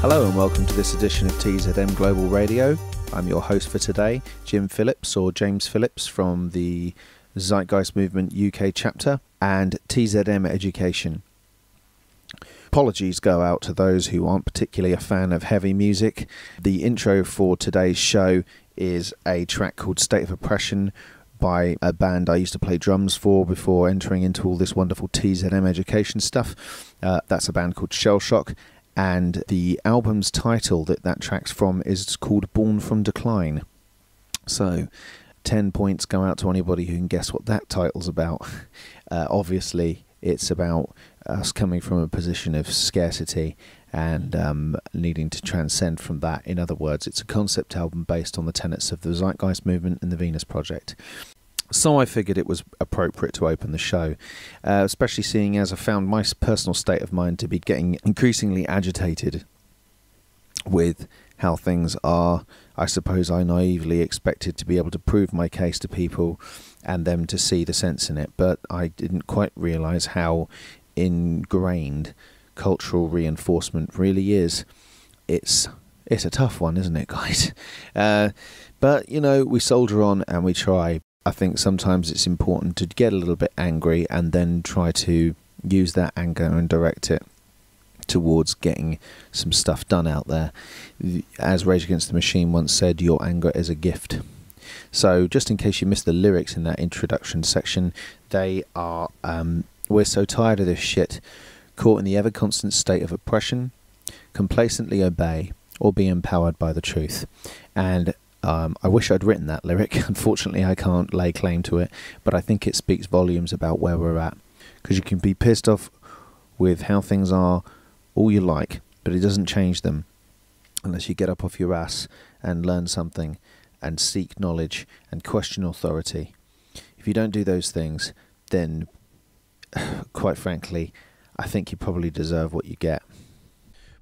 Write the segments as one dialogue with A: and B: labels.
A: Hello and welcome to this edition of TZM Global Radio. I'm your host for today, Jim Phillips, or James Phillips, from the Zeitgeist Movement UK chapter and TZM Education. Apologies go out to those who aren't particularly a fan of heavy music. The intro for today's show is a track called State of Oppression by a band I used to play drums for before entering into all this wonderful TZM education stuff. That's a band called Shell Shock. And the album's title that track's from is called Born from Decline. So, 10 points go out to anybody who can guess what that title's about. Obviously, it's about us coming from a position of scarcity and needing to transcend from that. In other words, it's a concept album based on the tenets of the Zeitgeist Movement and the Venus Project. So I figured it was appropriate to open the show, especially seeing as I found my personal state of mind to be getting increasingly agitated with how things are. I suppose I naively expected to be able to prove my case to people and them to see the sense in it, but I didn't quite realise how ingrained cultural reinforcement really is. It's a tough one, isn't it, guys? But, you know, we soldier on and we try. I think sometimes it's important to get a little bit angry and then try to use that anger and direct it towards getting some stuff done out there. As Rage Against the Machine once said, your anger is a gift. So just in case you missed the lyrics in that introduction section, they are, we're so tired of this shit, caught in the ever-constant state of oppression, complacently obey or be empowered by the truth. And I wish I'd written that lyric. Unfortunately, I can't lay claim to it, but I think it speaks volumes about where we're at. Because you can be pissed off with how things are all you like, but it doesn't change them unless you get up off your ass and learn something and seek knowledge and question authority. If you don't do those things, then, quite frankly, I think you probably deserve what you get.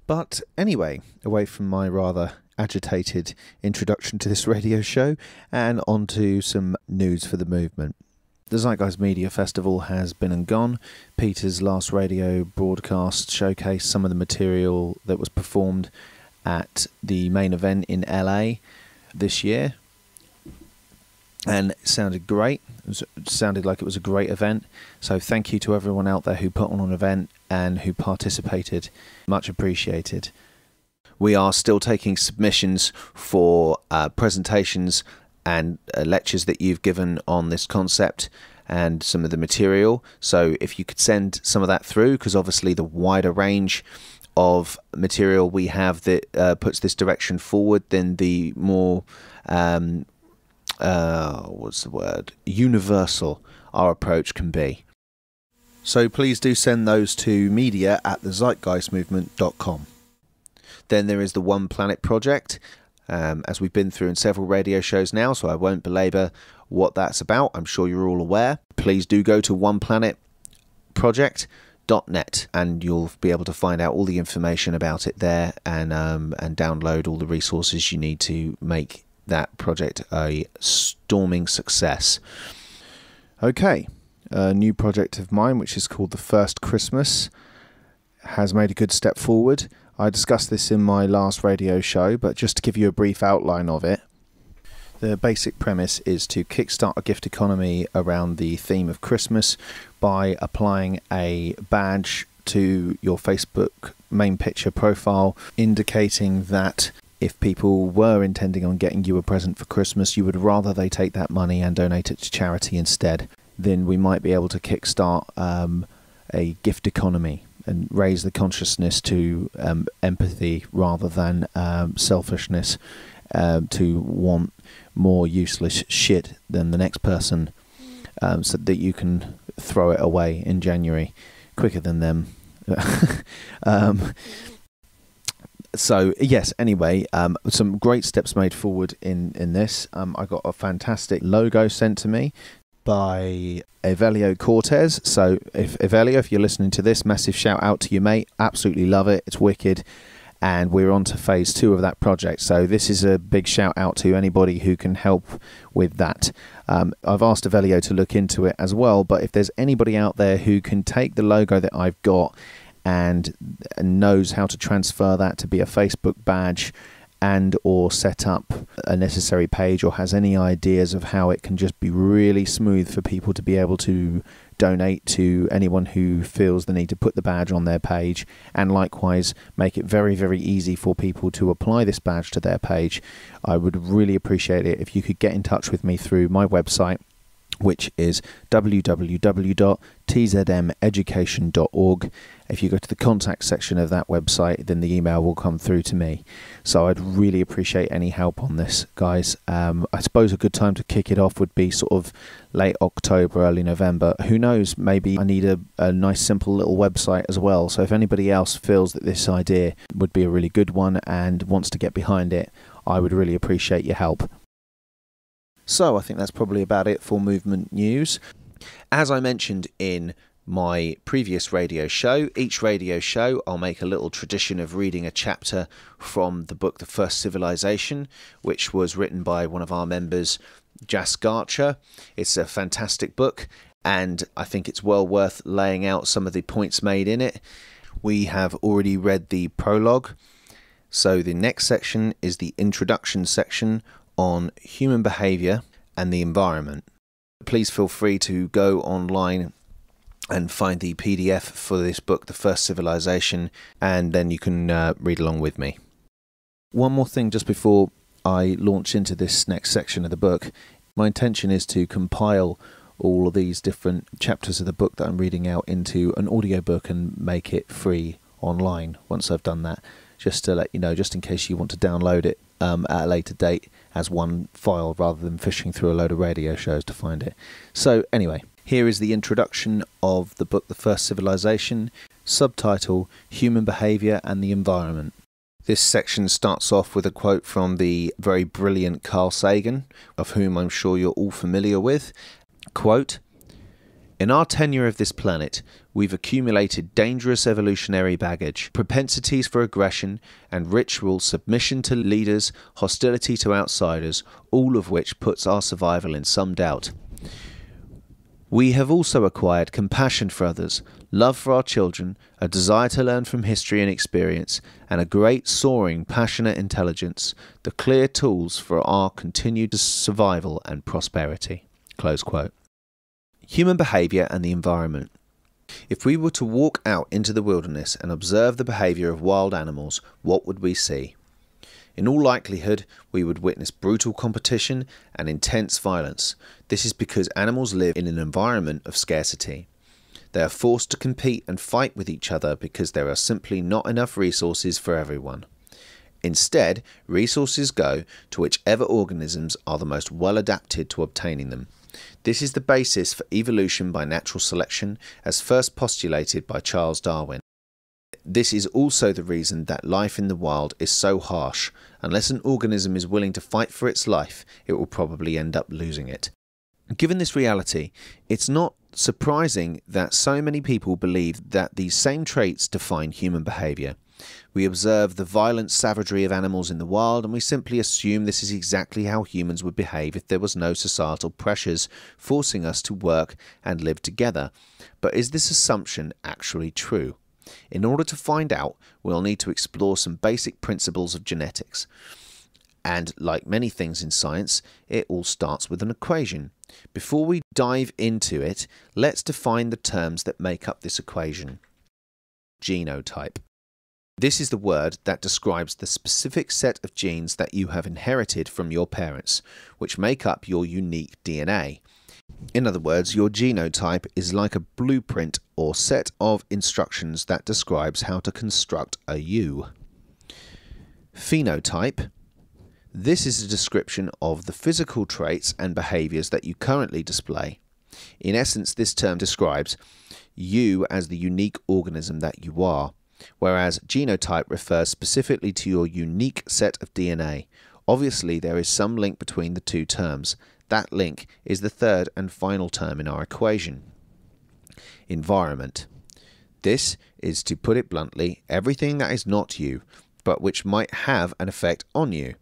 A: But anyway, away from my rather agitated introduction to this radio show and on to some news for the movement. The Zeitgeist Media Festival has been and gone. Peter's last radio broadcast showcased some of the material that was performed at the main event in LA this year, and it sounded great. It sounded like it was a great event, so thank you to everyone out there who put on an event and who participated. Much appreciated. We are still taking submissions for presentations and lectures that you've given on this concept and some of the material. So if you could send some of that through, because obviously the wider range of material we have that puts this direction forward, then the more, universal our approach can be. So please do send those to media@thezeitgeistmovement.com. Then there is the One Planet project, as we've been through in several radio shows now, so I won't belabor what that's about. I'm sure you're all aware. Please do go to oneplanetproject.net and you'll be able to find out all the information about it there and download all the resources you need to make that project a storming success. Okay, a new project of mine, which is called The First Christmas, has made a good step forward. I discussed this in my last radio show, but just to give you a brief outline of it, the basic premise is to kickstart a gift economy around the theme of Christmas by applying a badge to your Facebook main picture profile, indicating that if people were intending on getting you a present for Christmas, you would rather they take that money and donate it to charity instead. Then we might be able to kickstart a gift economy and raise the consciousness to empathy rather than selfishness, to want more useless shit than the next person, so that you can throw it away in January quicker than them. So yes, anyway, some great steps made forward in this. I got a fantastic logo sent to me by Evelio Cortez. So if Evelio, if you're listening to this, massive shout out to you, mate. Absolutely love it. It's wicked. And we're on to phase 2 of that project. So this is a big shout out to anybody who can help with that. I've asked Evelio to look into it as well, but if there's anybody out there who can take the logo that I've got and knows how to transfer that to be a Facebook badge and or set up a necessary page, or has any ideas of how it can just be really smooth for people to be able to donate to anyone who feels the need to put the badge on their page, and likewise make it very, very easy for people to apply this badge to their page, I would really appreciate it if you could get in touch with me through my website, which is www.tzmeducation.org. If you go to the contact section of that website, then the email will come through to me. So I'd really appreciate any help on this, guys. I suppose a good time to kick it off would be sort of late October, early November. Who knows, maybe I need a nice simple little website as well. So if anybody else feels that this idea would be a really good one and wants to get behind it, I would really appreciate your help. So I think that's probably about it for movement news. As I mentioned in my previous radio show, each radio show I'll make a little tradition of reading a chapter from the book The First Civilization, which was written by one of our members, Jas Garcher. It's a fantastic book, and I think it's well worth laying out some of the points made in it. We have already read the prologue, so the next section is the introduction section on human behaviour and the environment. Please feel free to go online and find the PDF for this book, The First Civilization, and then you can read along with me. One more thing just before I launch into this next section of the book. My intention is to compile all of these different chapters of the book that I'm reading out into an audiobook and make it free online once I've done that, just to let you know, just in case you want to download it at a later date as one file rather than fishing through a load of radio shows to find it. So anyway, here is the introduction of the book The First Civilization, subtitle Human Behaviour and the Environment. This section starts off with a quote from the very brilliant Carl Sagan, of whom I'm sure you're all familiar with. Quote, "In our tenure of this planet, we've accumulated dangerous evolutionary baggage, propensities for aggression and ritual, submission to leaders, hostility to outsiders, all of which puts our survival in some doubt. We have also acquired compassion for others, love for our children, a desire to learn from history and experience, and a great, soaring, passionate intelligence, the clear tools for our continued survival and prosperity." Close quote. Human behaviour and the environment. If we were to walk out into the wilderness and observe the behaviour of wild animals, what would we see? In all likelihood, we would witness brutal competition and intense violence. This is because animals live in an environment of scarcity. They are forced to compete and fight with each other because there are simply not enough resources for everyone. Instead, resources go to whichever organisms are the most well adapted to obtaining them. This is the basis for evolution by natural selection, as first postulated by Charles Darwin. This is also the reason that life in the wild is so harsh. Unless an organism is willing to fight for its life, it will probably end up losing it. Given this reality, it's not surprising that so many people believe that these same traits define human behaviour. We observe the violent savagery of animals in the wild, and we simply assume this is exactly how humans would behave if there was no societal pressures forcing us to work and live together. But is this assumption actually true? In order to find out, we'll need to explore some basic principles of genetics. And like many things in science, it all starts with an equation. Before we dive into it, let's define the terms that make up this equation. Genotype. This is the word that describes the specific set of genes that you have inherited from your parents, which make up your unique DNA. In other words, your genotype is like a blueprint or set of instructions that describes how to construct a you. Phenotype. This is a description of the physical traits and behaviours that you currently display. In essence, this term describes you as the unique organism that you are, whereas genotype refers specifically to your unique set of DNA. Obviously, there is some link between the two terms. That link is the third and final term in our equation. Environment. This is, to put it bluntly, everything that is not you, but which might have an effect on you.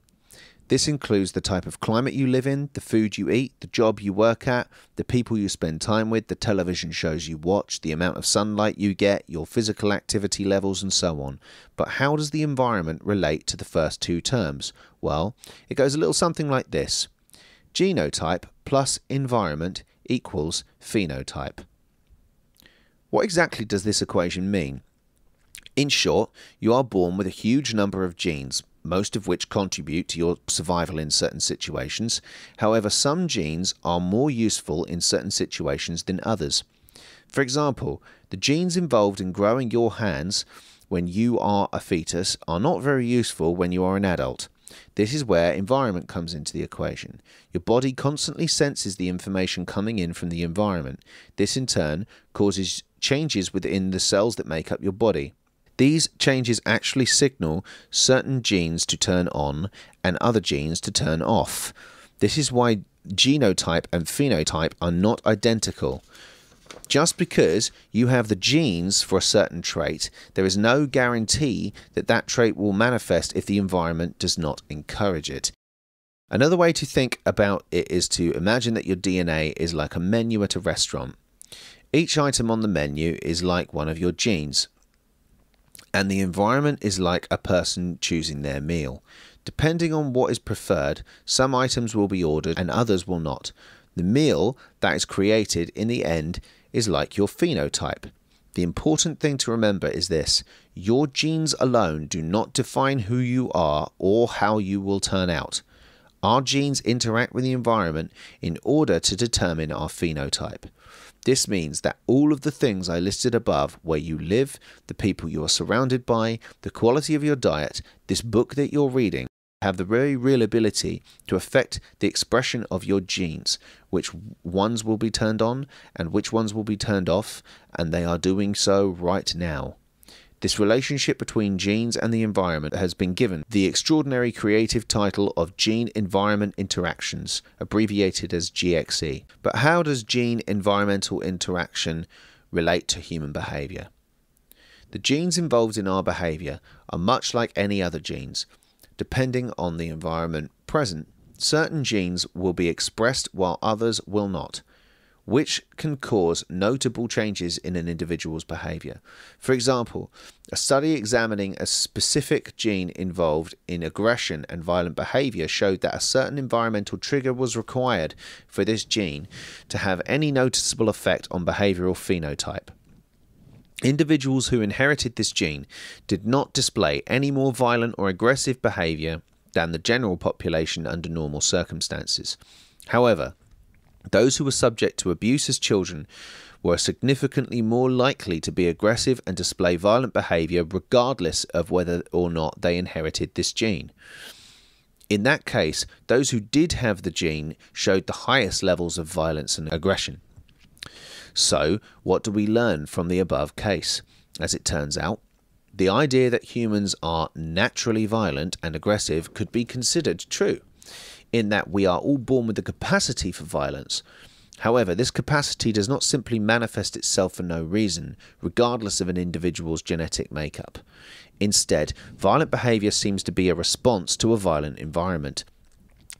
A: This includes the type of climate you live in, the food you eat, the job you work at, the people you spend time with, the television shows you watch, the amount of sunlight you get, your physical activity levels, and so on. But how does the environment relate to the first two terms? Well, it goes a little something like this. Genotype plus environment equals phenotype. What exactly does this equation mean? In short, you are born with a huge number of genes, most of which contribute to your survival in certain situations. However, some genes are more useful in certain situations than others. For example, the genes involved in growing your hands when you are a fetus are not very useful when you are an adult. This is where environment comes into the equation. Your body constantly senses the information coming in from the environment. This in turn causes changes within the cells that make up your body. These changes actually signal certain genes to turn on and other genes to turn off. This is why genotype and phenotype are not identical. Just because you have the genes for a certain trait, there is no guarantee that that trait will manifest if the environment does not encourage it. Another way to think about it is to imagine that your DNA is like a menu at a restaurant. Each item on the menu is like one of your genes, and the environment is like a person choosing their meal. Depending on what is preferred, some items will be ordered and others will not. The meal that is created in the end is like your phenotype. The important thing to remember is this: your genes alone do not define who you are or how you will turn out. Our genes interact with the environment in order to determine our phenotype. This means that all of the things I listed above, where you live, the people you are surrounded by, the quality of your diet, this book that you're reading, have the very real ability to affect the expression of your genes, which ones will be turned on and which ones will be turned off, and they are doing so right now. This relationship between genes and the environment has been given the extraordinary creative title of Gene-Environment Interactions, abbreviated as GXE. But how does gene-environmental interaction relate to human behaviour? The genes involved in our behaviour are much like any other genes. Depending on the environment present, certain genes will be expressed while others will not, which can cause notable changes in an individual's behaviour. For example, a study examining a specific gene involved in aggression and violent behaviour showed that a certain environmental trigger was required for this gene to have any noticeable effect on behavioural phenotype. Individuals who inherited this gene did not display any more violent or aggressive behaviour than the general population under normal circumstances. However, those who were subject to abuse as children were significantly more likely to be aggressive and display violent behaviour regardless of whether or not they inherited this gene. In that case, those who did have the gene showed the highest levels of violence and aggression. So, what do we learn from the above case? As it turns out, the idea that humans are naturally violent and aggressive could be considered true, in that we are all born with the capacity for violence. However, this capacity does not simply manifest itself for no reason, regardless of an individual's genetic makeup. Instead, violent behaviour seems to be a response to a violent environment.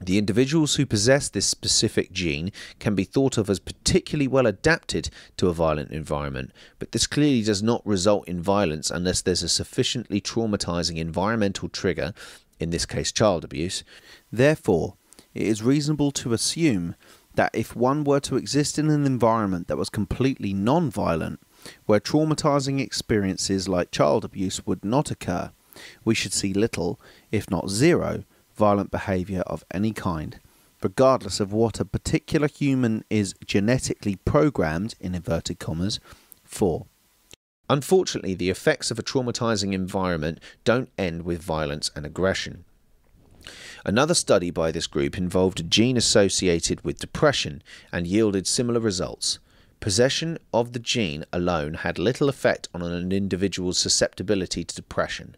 A: The individuals who possess this specific gene can be thought of as particularly well adapted to a violent environment, but this clearly does not result in violence unless there's a sufficiently traumatizing environmental trigger, in this case child abuse. Therefore, it is reasonable to assume that if one were to exist in an environment that was completely non-violent, where traumatizing experiences like child abuse would not occur, we should see little, if not zero, violent behaviour of any kind, regardless of what a particular human is genetically programmed, in inverted commas, for. Unfortunately, the effects of a traumatizing environment don't end with violence and aggression. Another study by this group involved a gene associated with depression and yielded similar results. Possession of the gene alone had little effect on an individual's susceptibility to depression.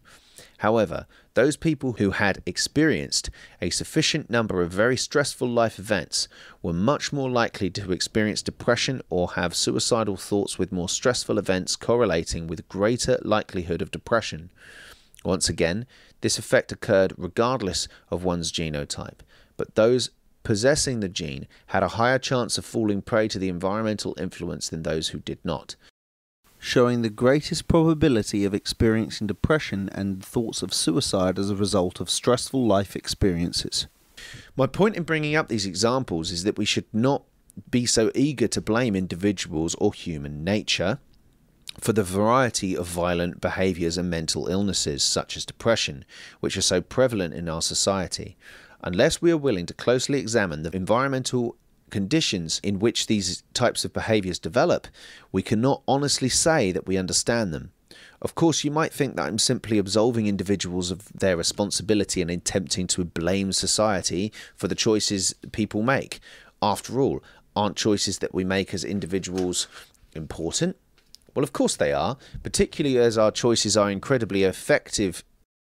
A: However, those people who had experienced a sufficient number of very stressful life events were much more likely to experience depression or have suicidal thoughts, with more stressful events correlating with greater likelihood of depression. Once again, this effect occurred regardless of one's genotype, but those possessing the gene had a higher chance of falling prey to the environmental influence than those who did not, showing the greatest probability of experiencing depression and thoughts of suicide as a result of stressful life experiences. My point in bringing up these examples is that we should not be so eager to blame individuals or human nature for the variety of violent behaviours and mental illnesses, such as depression, which are so prevalent in our society, unless we are willing to closely examine the environmental conditions in which these types of behaviours develop. We cannot honestly say that we understand them. Of course, you might think that I'm simply absolving individuals of their responsibility and attempting to blame society for the choices people make. After all, aren't choices that we make as individuals important? Well, of course they are, particularly as our choices are incredibly effective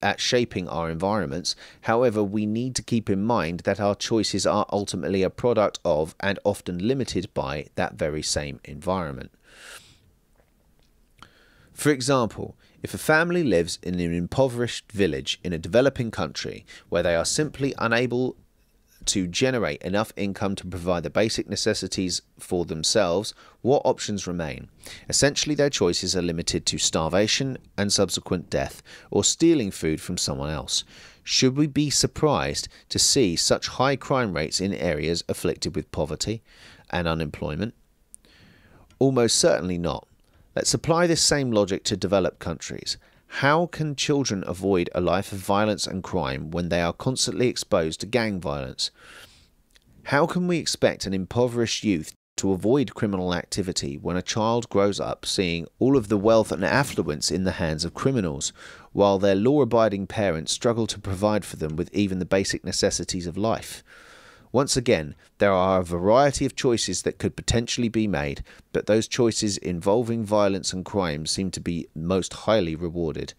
A: at shaping our environments. However, we need to keep in mind that our choices are ultimately a product of and often limited by that very same environment. For example, if a family lives in an impoverished village in a developing country where they are simply unable to generate enough income to provide the basic necessities for themselves, what options remain? Essentially, their choices are limited to starvation and subsequent death, or stealing food from someone else. Should we be surprised to see such high crime rates in areas afflicted with poverty and unemployment? Almost certainly not. Let's apply this same logic to developed countries. How can children avoid a life of violence and crime when they are constantly exposed to gang violence? How can we expect an impoverished youth to avoid criminal activity when a child grows up seeing all of the wealth and affluence in the hands of criminals, while their law-abiding parents struggle to provide for them with even the basic necessities of life? Once again, there are a variety of choices that could potentially be made, but those choices involving violence and crime seem to be most highly rewarded.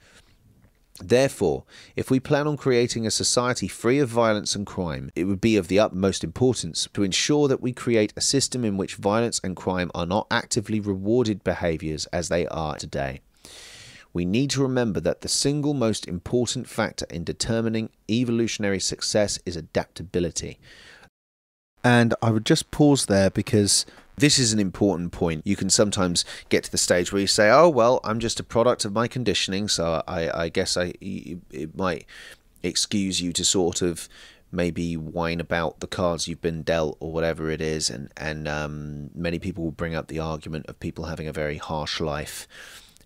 A: Therefore, if we plan on creating a society free of violence and crime, it would be of the utmost importance to ensure that we create a system in which violence and crime are not actively rewarded behaviours as they are today. We need to remember that the single most important factor in determining evolutionary success is adaptability. And I would just pause there because this is an important point. You can sometimes get to the stage where you say, oh, well, I'm just a product of my conditioning, so I guess it might excuse you to sort of maybe whine about the cards you've been dealt or whatever it is. And many people will bring up the argument of people having a very harsh life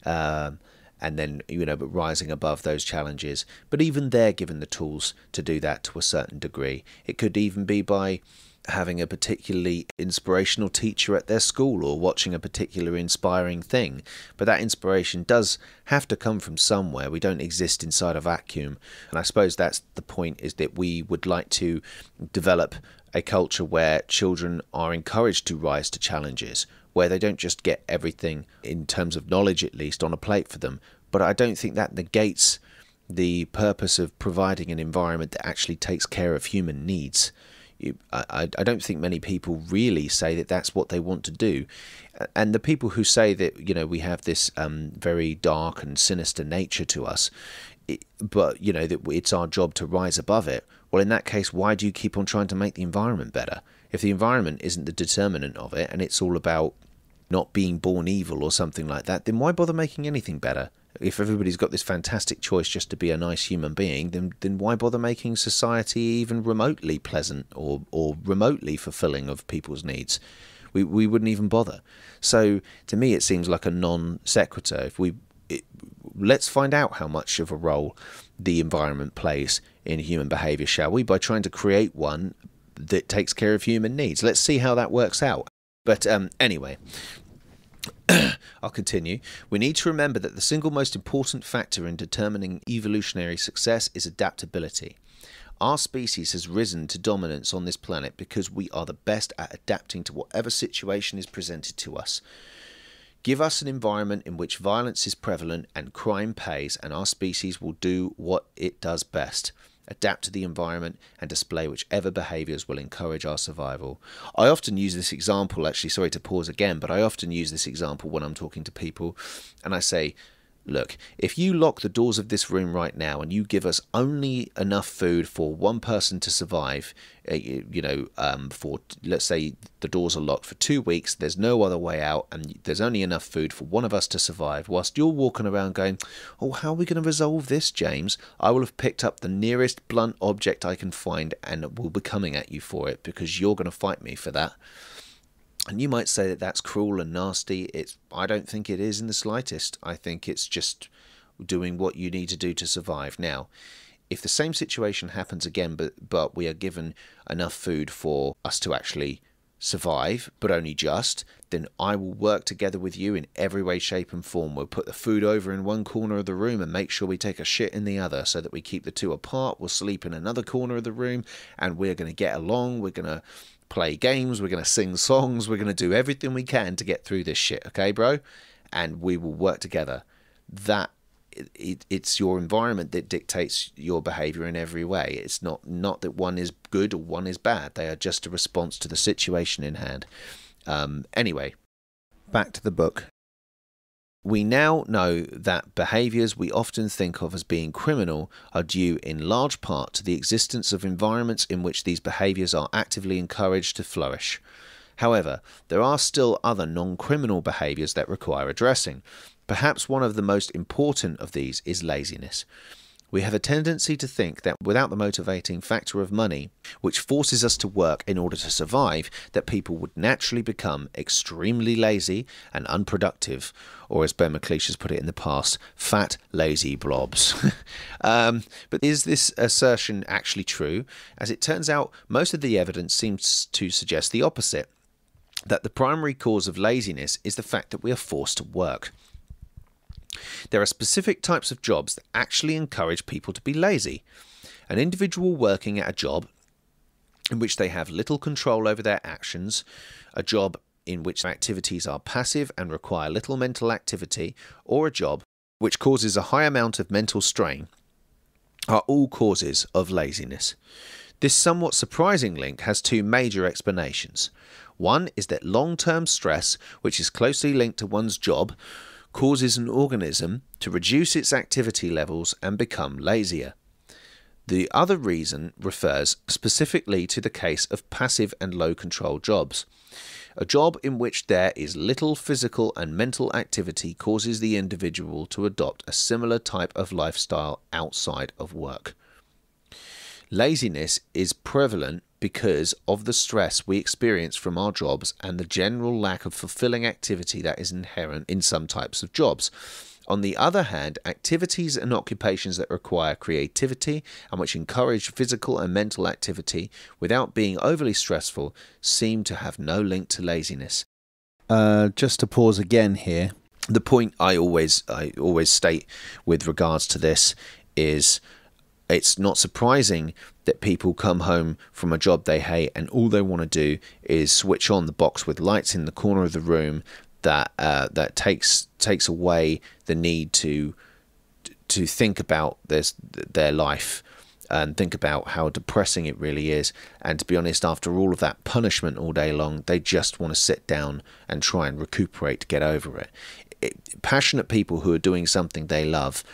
A: and then, but rising above those challenges. But even they're given the tools to do that to a certain degree. It could even be by having a particularly inspirational teacher at their school or watching a particular inspiring thing. But that inspiration does have to come from somewhere. We don't exist inside a vacuum. And I suppose that's the point, is that we would like to develop a culture where children are encouraged to rise to challenges, where they don't just get everything, in terms of knowledge at least, on a plate for them. But I don't think that negates the purpose of providing an environment that actually takes care of human needs. I don't think many people really say that that's what they want to do. And the people who say that, we have this very dark and sinister nature to us, but, that it's our job to rise above it. Well, in that case, why do you keep on trying to make the environment better? If the environment isn't the determinant of it, and it's all about not being born evil or something like that, then why bother making anything better? If everybody's got this fantastic choice just to be a nice human being, then why bother making society even remotely pleasant or remotely fulfilling of people's needs? We wouldn't even bother. So to me, it seems like a non sequitur. Let's find out how much of a role the environment plays in human behaviour, shall we? By trying to create one that takes care of human needs. Let's see how that works out. But anyway, I'll continue. We need to remember that the single most important factor in determining evolutionary success is adaptability. Our species has risen to dominance on this planet because we are the best at adapting to whatever situation is presented to us. Give us an environment in which violence is prevalent and crime pays, and our species will do what it does best: adapt to the environment and display whichever behaviours will encourage our survival. I often use this example, actually, sorry to pause again, but I often use this example when I'm talking to people, and I say, Look, if you lock the doors of this room right now and you give us only enough food for one person to survive, for, let's say the doors are locked for 2 weeks, there's no other way out, and there's only enough food for one of us to survive, whilst you're walking around going, oh, how are we going to resolve this, James? I will have picked up the nearest blunt object I can find and will be coming at you for it, because you're going to fight me for that. And you might say that that's cruel and nasty. I don't think it is in the slightest. I think it's just doing what you need to do to survive. Now, if the same situation happens again, but we are given enough food for us to actually survive, but only just, then I will work together with you in every way, shape and form. We'll put the food over in one corner of the room and make sure we take a shit in the other so that we keep the two apart. We'll sleep in another corner of the room and we're going to get along. We're going to play games, we're going to sing songs, we're going to do everything we can to get through this shit, okay, bro? And we will work together. It's your environment that dictates your behavior in every way. It's not that one is good or one is bad. They are just a response to the situation in hand. Anyway, back to the book. We now know that behaviours we often think of as being criminal are due in large part to the existence of environments in which these behaviours are actively encouraged to flourish. However, there are still other non-criminal behaviours that require addressing. Perhaps one of the most important of these is laziness. We have a tendency to think that without the motivating factor of money, which forces us to work in order to survive, that people would naturally become extremely lazy and unproductive, or as Ben McLeish has put it in the past, fat, lazy blobs. But is this assertion actually true? As it turns out, most of the evidence seems to suggest the opposite, that the primary cause of laziness is the fact that we are forced to work. There are specific types of jobs that actually encourage people to be lazy. An individual working at a job in which they have little control over their actions, a job in which activities are passive and require little mental activity, or a job which causes a high amount of mental strain, are all causes of laziness. This somewhat surprising link has two major explanations. One is that long-term stress, which is closely linked to one's job, causes an organism to reduce its activity levels and become lazier. The other reason refers specifically to the case of passive and low-control jobs. A job in which there is little physical and mental activity causes the individual to adopt a similar type of lifestyle outside of work. Laziness is prevalent because of the stress we experience from our jobs and the general lack of fulfilling activity that is inherent in some types of jobs. On the other hand, activities and occupations that require creativity and which encourage physical and mental activity without being overly stressful seem to have no link to laziness. Just to pause again here, the point I always state with regards to this is it's not surprising that people come home from a job they hate and all they want to do is switch on the box with lights in the corner of the room that takes away the need to think about their life and think about how depressing it really is. And to be honest, after all of that punishment all day long, they just want to sit down and try and recuperate to get over it. Passionate people who are doing something they love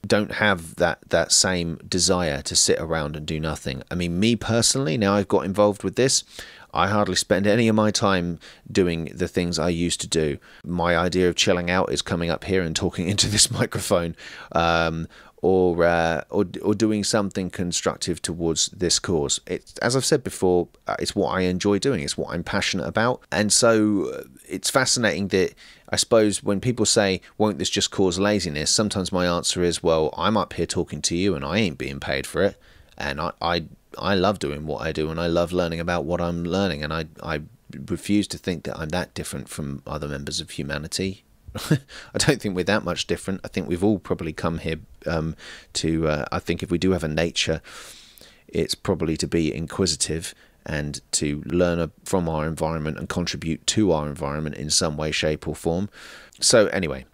A: don't have that same desire to sit around and do nothing. I mean, me personally, now I've got involved with this, I hardly spend any of my time doing the things I used to do. My idea of chilling out is coming up here and talking into this microphone, or doing something constructive towards this cause. It's, as I've said before, it's what I enjoy doing. It's what I'm passionate about. And so it's fascinating that, I suppose, when people say, won't this just cause laziness? Sometimes my answer is, well, I'm up here talking to you and I ain't being paid for it. And I love doing what I do and I love learning about what I'm learning. And I refuse to think that I'm that different from other members of humanity. I don't think we're that much different. I think we've all probably come here I think if we do have a nature, it's probably to be inquisitive and to learn from our environment and contribute to our environment in some way, shape or form. So anyway,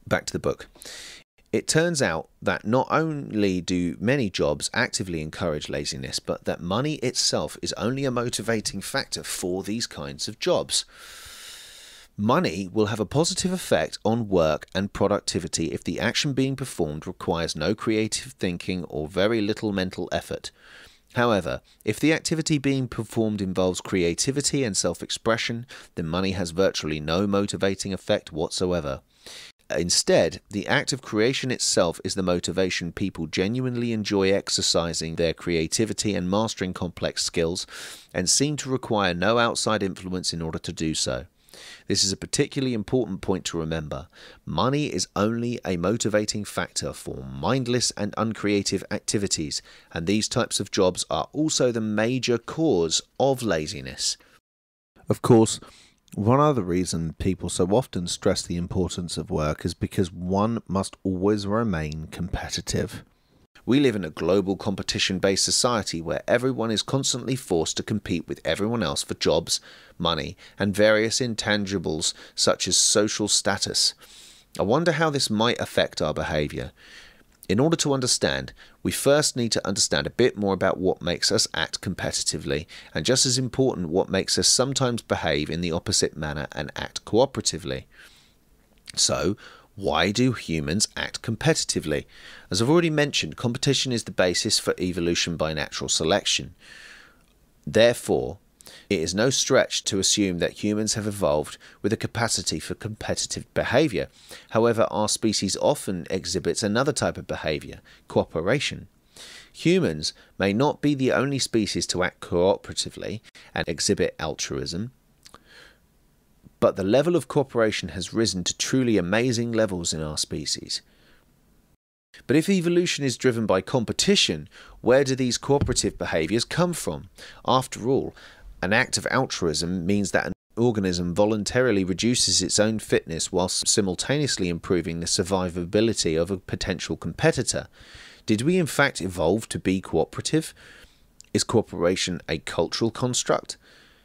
A: back to the book. It turns out that not only do many jobs actively encourage laziness, but that money itself is only a motivating factor for these kinds of jobs. Money will have a positive effect on work and productivity if the action being performed requires no creative thinking or very little mental effort. However, if the activity being performed involves creativity and self-expression, then money has virtually no motivating effect whatsoever. Instead, the act of creation itself is the motivation. People genuinely enjoy exercising their creativity and mastering complex skills, and seem to require no outside influence in order to do so. This is a particularly important point to remember. Money is only a motivating factor for mindless and uncreative activities, and these types of jobs are also the major cause of laziness. Of course, one other reason people so often stress the importance of work is because one must always remain competitive. We live in a global competition-based society where everyone is constantly forced to compete with everyone else for jobs, money, and various intangibles such as social status. I wonder how this might affect our behaviour. In order to understand, we first need to understand a bit more about what makes us act competitively, and just as important, what makes us sometimes behave in the opposite manner and act cooperatively. So, why do humans act competitively? As I've already mentioned, competition is the basis for evolution by natural selection. Therefore, it is no stretch to assume that humans have evolved with a capacity for competitive behaviour. However, our species often exhibits another type of behaviour, cooperation. Humans may not be the only species to act cooperatively and exhibit altruism, but the level of cooperation has risen to truly amazing levels in our species. But if evolution is driven by competition, where do these cooperative behaviours come from? After all, an act of altruism means that an organism voluntarily reduces its own fitness whilst simultaneously improving the survivability of a potential competitor. Did we in fact evolve to be cooperative? Is cooperation a cultural construct?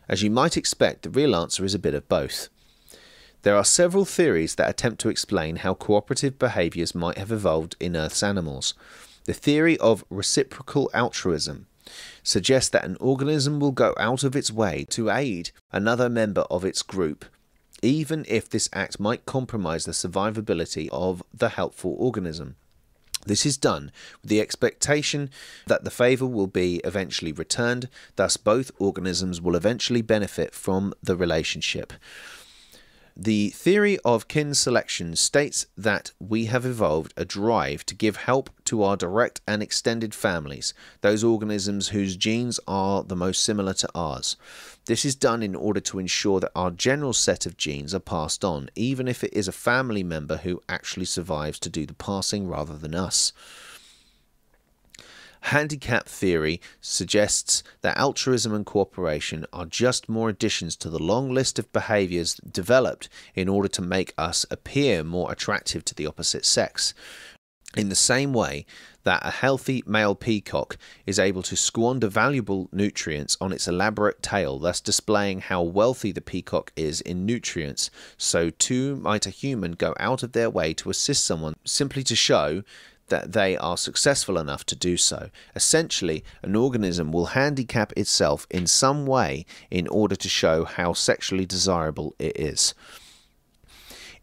A: As you might expect, the real answer is a bit of both. There are several theories that attempt to explain how cooperative behaviours might have evolved in Earth's animals. The theory of reciprocal altruism suggests that an organism will go out of its way to aid another member of its group, even if this act might compromise the survivability of the helpful organism. This is done with the expectation that the favour will be eventually returned, thus both organisms will eventually benefit from the relationship. The theory of kin selection states that we have evolved a drive to give help to our direct and extended families, those organisms whose genes are the most similar to ours. This is done in order to ensure that our general set of genes are passed on, even if it is a family member who actually survives to do the passing rather than us. Handicap theory suggests that altruism and cooperation are just more additions to the long list of behaviours developed in order to make us appear more attractive to the opposite sex. In the same way that a healthy male peacock is able to squander valuable nutrients on its elaborate tail, thus displaying how wealthy the peacock is in nutrients, so too might a human go out of their way to assist someone simply to show that they are successful enough to do so. Essentially, an organism will handicap itself in some way in order to show how sexually desirable it is.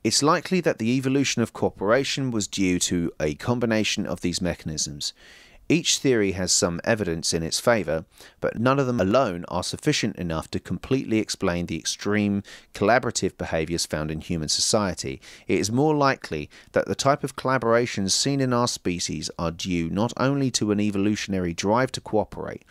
A: It's likely that the evolution of cooperation was due to a combination of these mechanisms. Each theory has some evidence in its favour, but none of them alone are sufficient enough to completely explain the extreme collaborative behaviours found in human society. It is more likely that the type of collaborations seen in our species are due not only to an evolutionary drive to cooperate,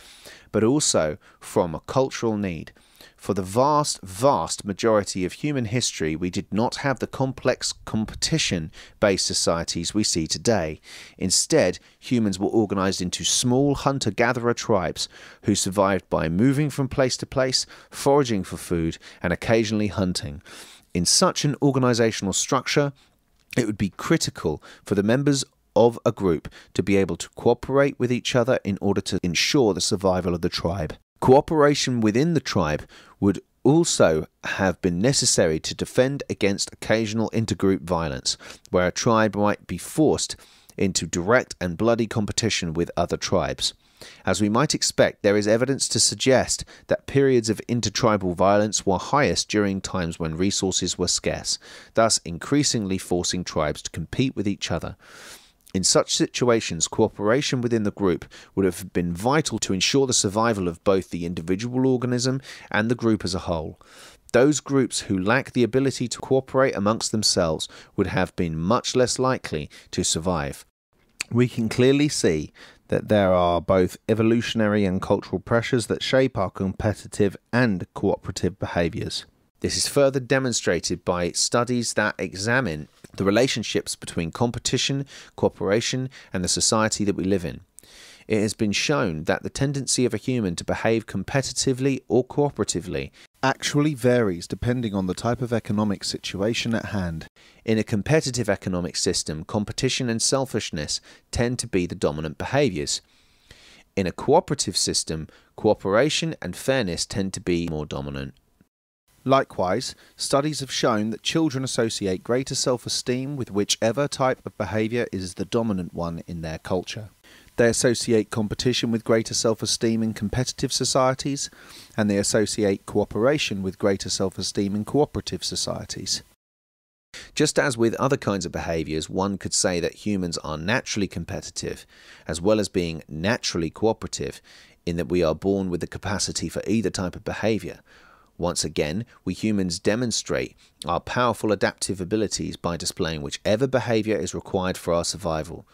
A: but also from a cultural need. For the vast majority of human history, we did not have the complex competition-based societies we see today. Instead, humans were organized into small hunter-gatherer tribes who survived by moving from place to place, foraging for food, and occasionally hunting. In such an organizational structure, it would be critical for the members of a group to be able to cooperate with each other in order to ensure the survival of the tribe. Cooperation within the tribe would also have been necessary to defend against occasional intergroup violence, where a tribe might be forced into direct and bloody competition with other tribes. As we might expect, there is evidence to suggest that periods of intertribal violence were highest during times when resources were scarce, thus increasingly forcing tribes to compete with each other. In such situations, cooperation within the group would have been vital to ensure the survival of both the individual organism and the group as a whole. Those groups who lack the ability to cooperate amongst themselves would have been much less likely to survive. We can clearly see that there are both evolutionary and cultural pressures that shape our competitive and cooperative behaviours. This is further demonstrated by studies that examine the relationships between competition, cooperation, and the society that we live in. It has been shown that the tendency of a human to behave competitively or cooperatively actually varies depending on the type of economic situation at hand. In a competitive economic system, competition and selfishness tend to be the dominant behaviours. In a cooperative system, cooperation and fairness tend to be more dominant. Likewise, studies have shown that children associate greater self-esteem with whichever type of behaviour is the dominant one in their culture. They associate competition with greater self-esteem in competitive societies, and they associate cooperation with greater self-esteem in cooperative societies. Just as with other kinds of behaviours, one could say that humans are naturally competitive, as well as being naturally cooperative, in that we are born with the capacity for either type of behaviour. Once again, we humans demonstrate our powerful adaptive abilities by displaying whichever behaviour is required for our survival.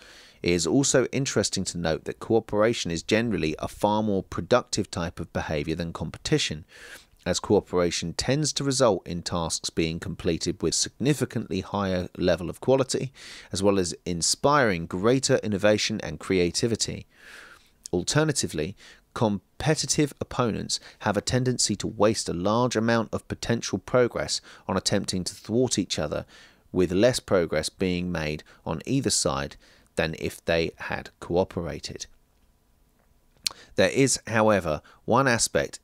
A: It is also interesting to note that cooperation is generally a far more productive type of behaviour than competition, as cooperation tends to result in tasks being completed with significantly higher level of quality, as well as inspiring greater innovation and creativity. Alternatively, competitive opponents have a tendency to waste a large amount of potential progress on attempting to thwart each other, with less progress being made on either side than if they had cooperated. There is, however, one aspect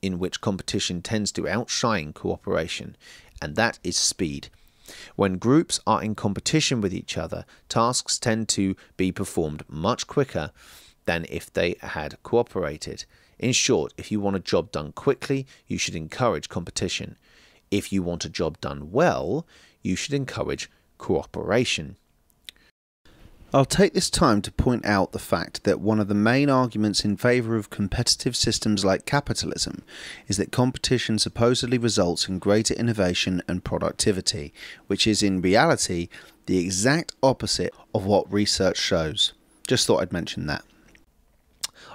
A: in which competition tends to outshine cooperation, and that is speed. When groups are in competition with each other, tasks tend to be performed much quicker than if they had cooperated. In short, if you want a job done quickly, you should encourage competition. If you want a job done well, you should encourage cooperation. I'll take this time to point out the fact that one of the main arguments in favour of competitive systems like capitalism is that competition supposedly results in greater innovation and productivity, which is in reality the exact opposite of what research shows. Just thought I'd mention that.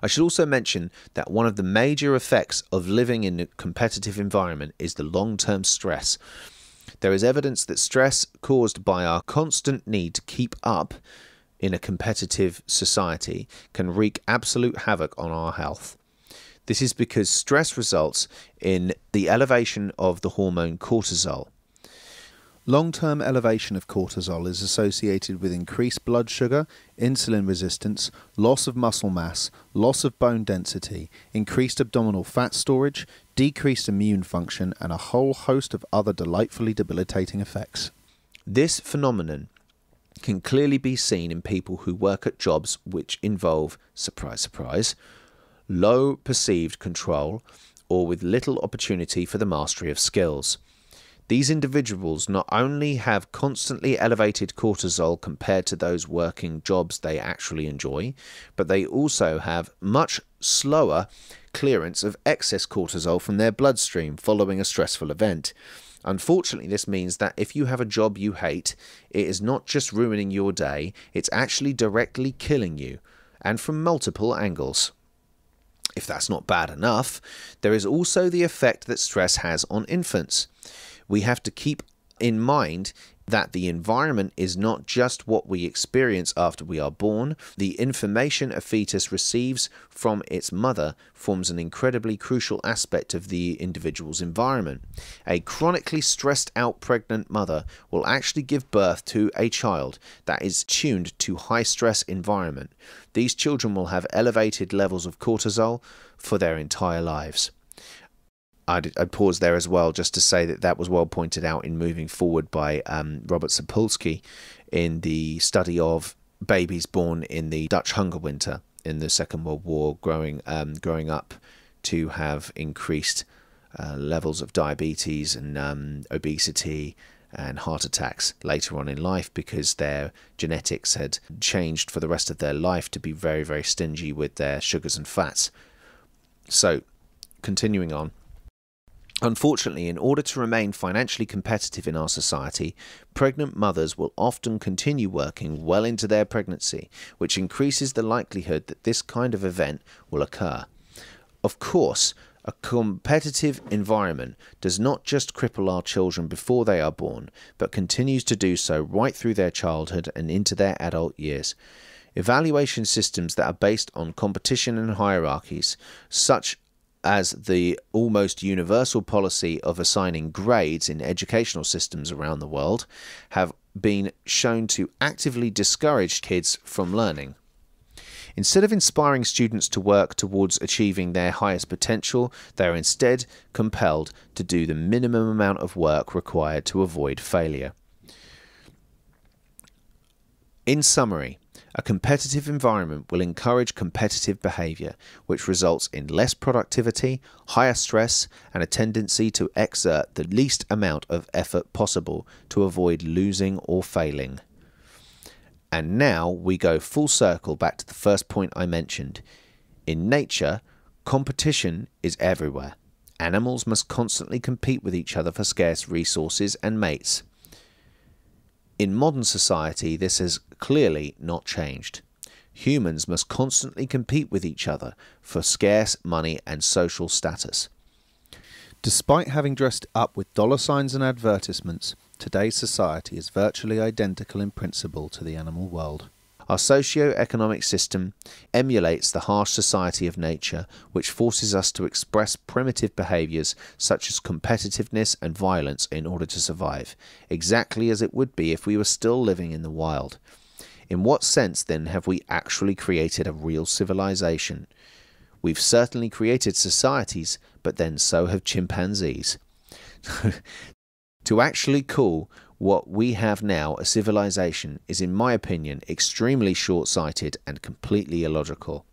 A: I should also mention that one of the major effects of living in a competitive environment is the long-term stress. There is evidence that stress caused by our constant need to keep up in a competitive society can wreak absolute havoc on our health. This is because stress results in the elevation of the hormone cortisol. Long-term elevation of cortisol is associated with increased blood sugar, insulin resistance, loss of muscle mass, loss of bone density, increased abdominal fat storage, decreased immune function, and a whole host of other delightfully debilitating effects. This phenomenon can clearly be seen in people who work at jobs which involve, surprise, surprise, low perceived control or with little opportunity for the mastery of skills. These individuals not only have constantly elevated cortisol compared to those working jobs they actually enjoy, but they also have much slower clearance of excess cortisol from their bloodstream following a stressful event. Unfortunately, this means that if you have a job you hate, it is not just ruining your day, it's actually directly killing you, and from multiple angles. If that's not bad enough, there is also the effect that stress has on infants. We have to keep in mind that the environment is not just what we experience after we are born. The information a fetus receives from its mother forms an incredibly crucial aspect of the individual's environment. A chronically stressed out pregnant mother will actually give birth to a child that is tuned to high stress environment. These children will have elevated levels of cortisol for their entire lives. I'd pause there as well just to say that that was well pointed out in Moving Forward by Robert Sapolsky in the study of babies born in the Dutch hunger winter in the Second World War growing up to have increased levels of diabetes and obesity and heart attacks later on in life, because their genetics had changed for the rest of their life to be very, very stingy with their sugars and fats. So, continuing on. Unfortunately, in order to remain financially competitive in our society, pregnant mothers will often continue working well into their pregnancy, which increases the likelihood that this kind of event will occur. Of course, a competitive environment does not just cripple our children before they are born, but continues to do so right through their childhood and into their adult years. Evaluation systems that are based on competition and hierarchies, such as the almost universal policy of assigning grades in educational systems around the world, have been shown to actively discourage kids from learning. Instead of inspiring students to work towards achieving their highest potential, they are instead compelled to do the minimum amount of work required to avoid failure. In summary, a competitive environment will encourage competitive behaviour, which results in less productivity, higher stress, and a tendency to exert the least amount of effort possible to avoid losing or failing. And now we go full circle back to the first point I mentioned. In nature, competition is everywhere. Animals must constantly compete with each other for scarce resources and mates. In modern society, this has clearly not changed. Humans must constantly compete with each other for scarce money and social status. Despite having dressed up with dollar signs and advertisements, today's society is virtually identical in principle to the animal world. Our socio-economic system emulates the harsh society of nature, which forces us to express primitive behaviours such as competitiveness and violence in order to survive, exactly as it would be if we were still living in the wild. In what sense, then, have we actually created a real civilization? We've certainly created societies, but then so have chimpanzees. To actually call what we have now a civilization is, in my opinion, extremely short-sighted and completely illogical.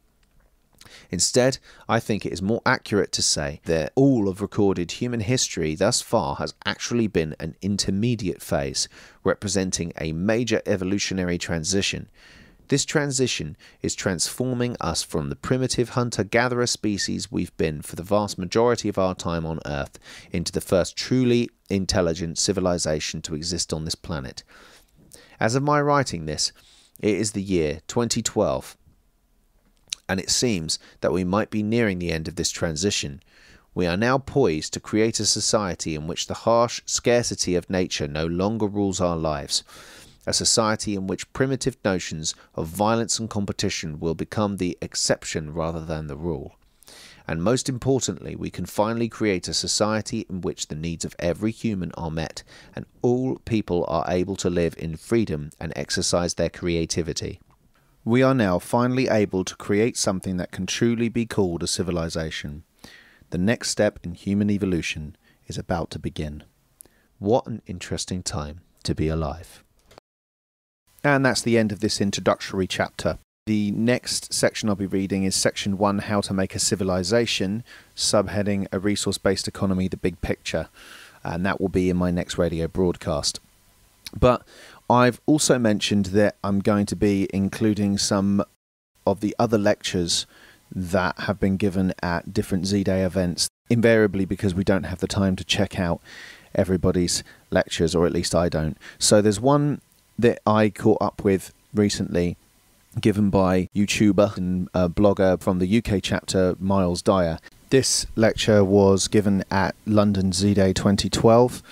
A: Instead, I think it is more accurate to say that all of recorded human history thus far has actually been an intermediate phase, representing a major evolutionary transition. This transition is transforming us from the primitive hunter-gatherer species we've been for the vast majority of our time on Earth into the first truly intelligent civilization to exist on this planet. As of my writing this, it is the year 2012, and it seems that we might be nearing the end of this transition. We are now poised to create a society in which the harsh scarcity of nature no longer rules our lives. A society in which primitive notions of violence and competition will become the exception rather than the rule. And most importantly, we can finally create a society in which the needs of every human are met and all people are able to live in freedom and exercise their creativity. We are now finally able to create something that can truly be called a civilization. The next step in human evolution is about to begin. What an interesting time to be alive. And that's the end of this introductory chapter. The next section I'll be reading is section 1, How to Make a Civilization, subheading A Resource-Based Economy, the Big Picture. And that will be in my next radio broadcast. But I've also mentioned that I'm going to be including some of the other lectures that have been given at different Z-Day events, invariably because we don't have the time to check out everybody's lectures, or at least I don't. So there's one that I caught up with recently, given by YouTuber and blogger from the UK chapter, Myles Dyer. This lecture was given at London Z-Day 2012,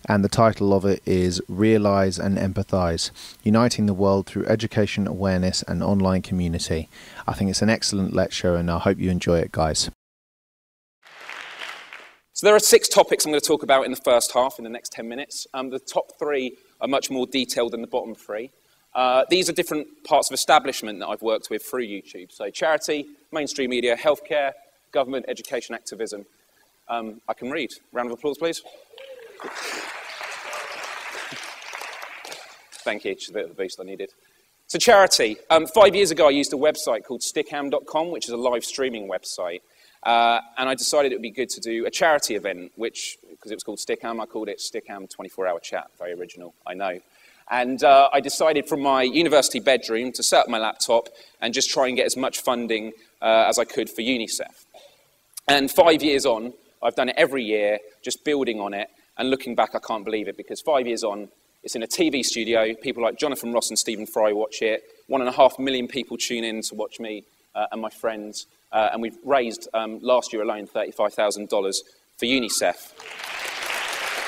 A: and the title of it is Realise and Empathise, Uniting the World Through Education, Awareness and Online Community. I think it's an excellent lecture, and I hope you enjoy it, guys.
B: So there are 6 topics I'm going to talk about in the first half, in the next 10 minutes. The top 3 are much more detailed than the bottom 3. These are different parts of establishment that I've worked with through YouTube. So charity, mainstream media, healthcare, government, education, activism. I can read. Round of applause, please. Thank you. It's a bit of the boost I needed. So charity. 5 years ago, I used a website called stickam.com, which is a live streaming website. And I decided it would be good to do a charity event, which, because it was called Stickam, I called it Stickam 24-hour chat. Very original, I know. And I decided from my university bedroom to set up my laptop and just try and get as much funding as I could for UNICEF. And 5 years on, I've done it every year, just building on it. And looking back, I can't believe it, because 5 years on, it's in a TV studio. People like Jonathan Ross and Stephen Fry watch it. 1.5 million people tune in to watch me and my friends. And we've raised, last year alone, $35,000 for UNICEF.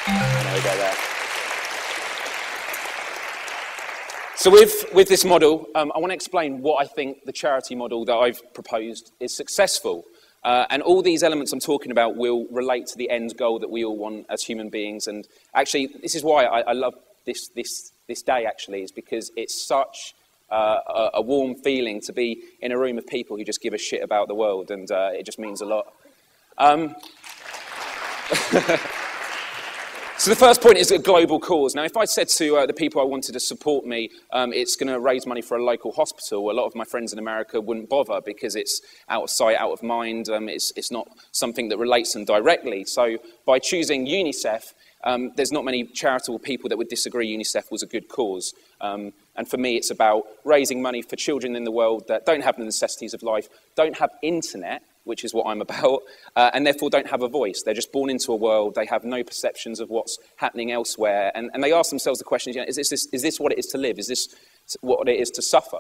B: And there we go there. So with this model, I want to explain what I think the charity model that I've proposed is successful. And all these elements I'm talking about will relate to the end goal that we all want as human beings. And actually, this is why I love this day, actually, is because it's such a warm feeling to be in a room of people who just give a shit about the world, and it just means a lot. So the first point is a global cause. Now, if I said to the people I wanted to support me, it's going to raise money for a local hospital, a lot of my friends in America wouldn't bother because it's out of sight, out of mind. It's not something that relates them directly. So by choosing UNICEF, there's not many charitable people that would disagree UNICEF was a good cause. And for me, it's about raising money for children in the world that don't have the necessities of life, don't have internet, which is what I'm about, and therefore don't have a voice. They're just born into a world, they have no perceptions of what's happening elsewhere, and they ask themselves the question, is this what it is to live? Is this what it is to suffer?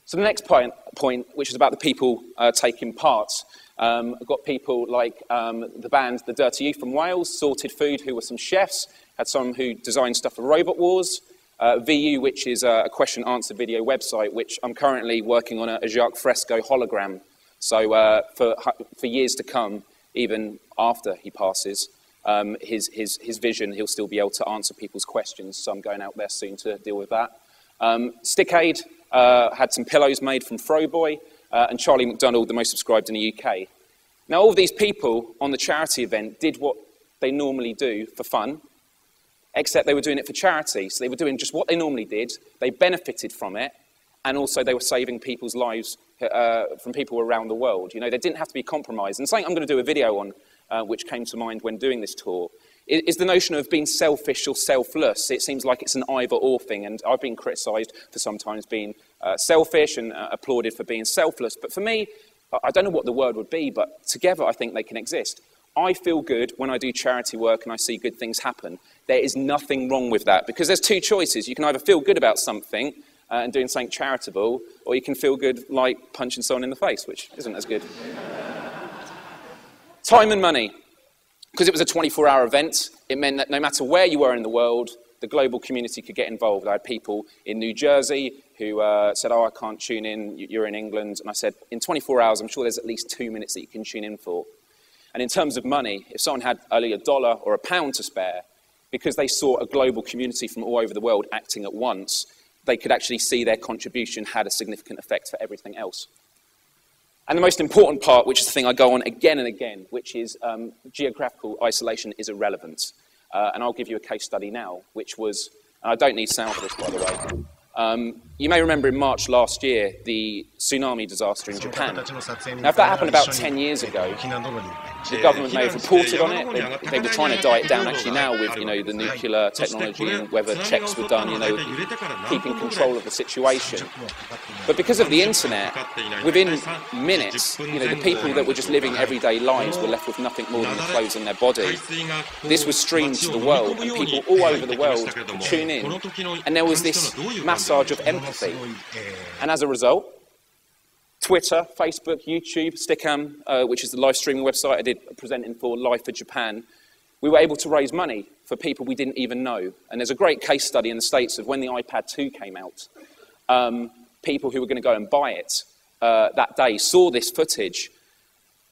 B: So the next point, which is about the people taking part, I've got people like the band The Dirty Youth from Wales, Sorted Food, who were some chefs, had some who designed stuff for Robot Wars, VU, which is a question-answer video website, which I'm currently working on a Jacques Fresco hologram. So for years to come, even after he passes, his vision, he'll still be able to answer people's questions. So I'm going out there soon to deal with that. Stickaid had some pillows made from Throwboy, and Charlie McDonald, the most subscribed in the UK. Now, all of these people on the charity event did what they normally do for fun, except they were doing it for charity. So they were doing just what they normally did. They benefited from it. And also they were saving people's lives from people around the world. You know, they didn't have to be compromised. And something I'm going to do a video on, which came to mind when doing this tour, is the notion of being selfish or selfless. It seems like it's an either-or thing, and I've been criticised for sometimes being selfish and applauded for being selfless. But for me, I don't know what the word would be, but together I think they can exist. I feel good when I do charity work and I see good things happen. There is nothing wrong with that, because there's two choices. You can either feel good about something and doing something charitable, or you can feel good like punching someone in the face, which isn't as good. Time and money. Because it was a 24-hour event, it meant that no matter where you were in the world, the global community could get involved. I had people in New Jersey who said, oh, I can't tune in, you're in England. And I said, in 24 hours, I'm sure there's at least 2 minutes that you can tune in for. And in terms of money, if someone had only $1 or £1 to spare, because they saw a global community from all over the world acting at once, they could actually see their contribution had a significant effect for everything else. And the most important part, which is the thing I go on again and again, which is geographical isolation is irrelevant. And I'll give you a case study now, which was, and I don't need sound for this, by the way. You may remember in March last year, the tsunami disaster in Japan. Now, if that happened about 10 years ago, the government may have reported on it. They were trying to die it down actually now with, the nuclear technology and whether checks were done, keeping control of the situation. But because of the internet, within minutes, the people that were just living everyday lives were left with nothing more than the clothes on their body. This was streamed to the world, and people all over the world could tune in, and there was this massage of empathy. And as a result, Twitter, Facebook, YouTube, Stickam, which is the live streaming website I did presenting for Live for Japan, we were able to raise money for people we didn't even know. And there's a great case study in the States of when the iPad 2 came out. People who were going to go and buy it that day saw this footage,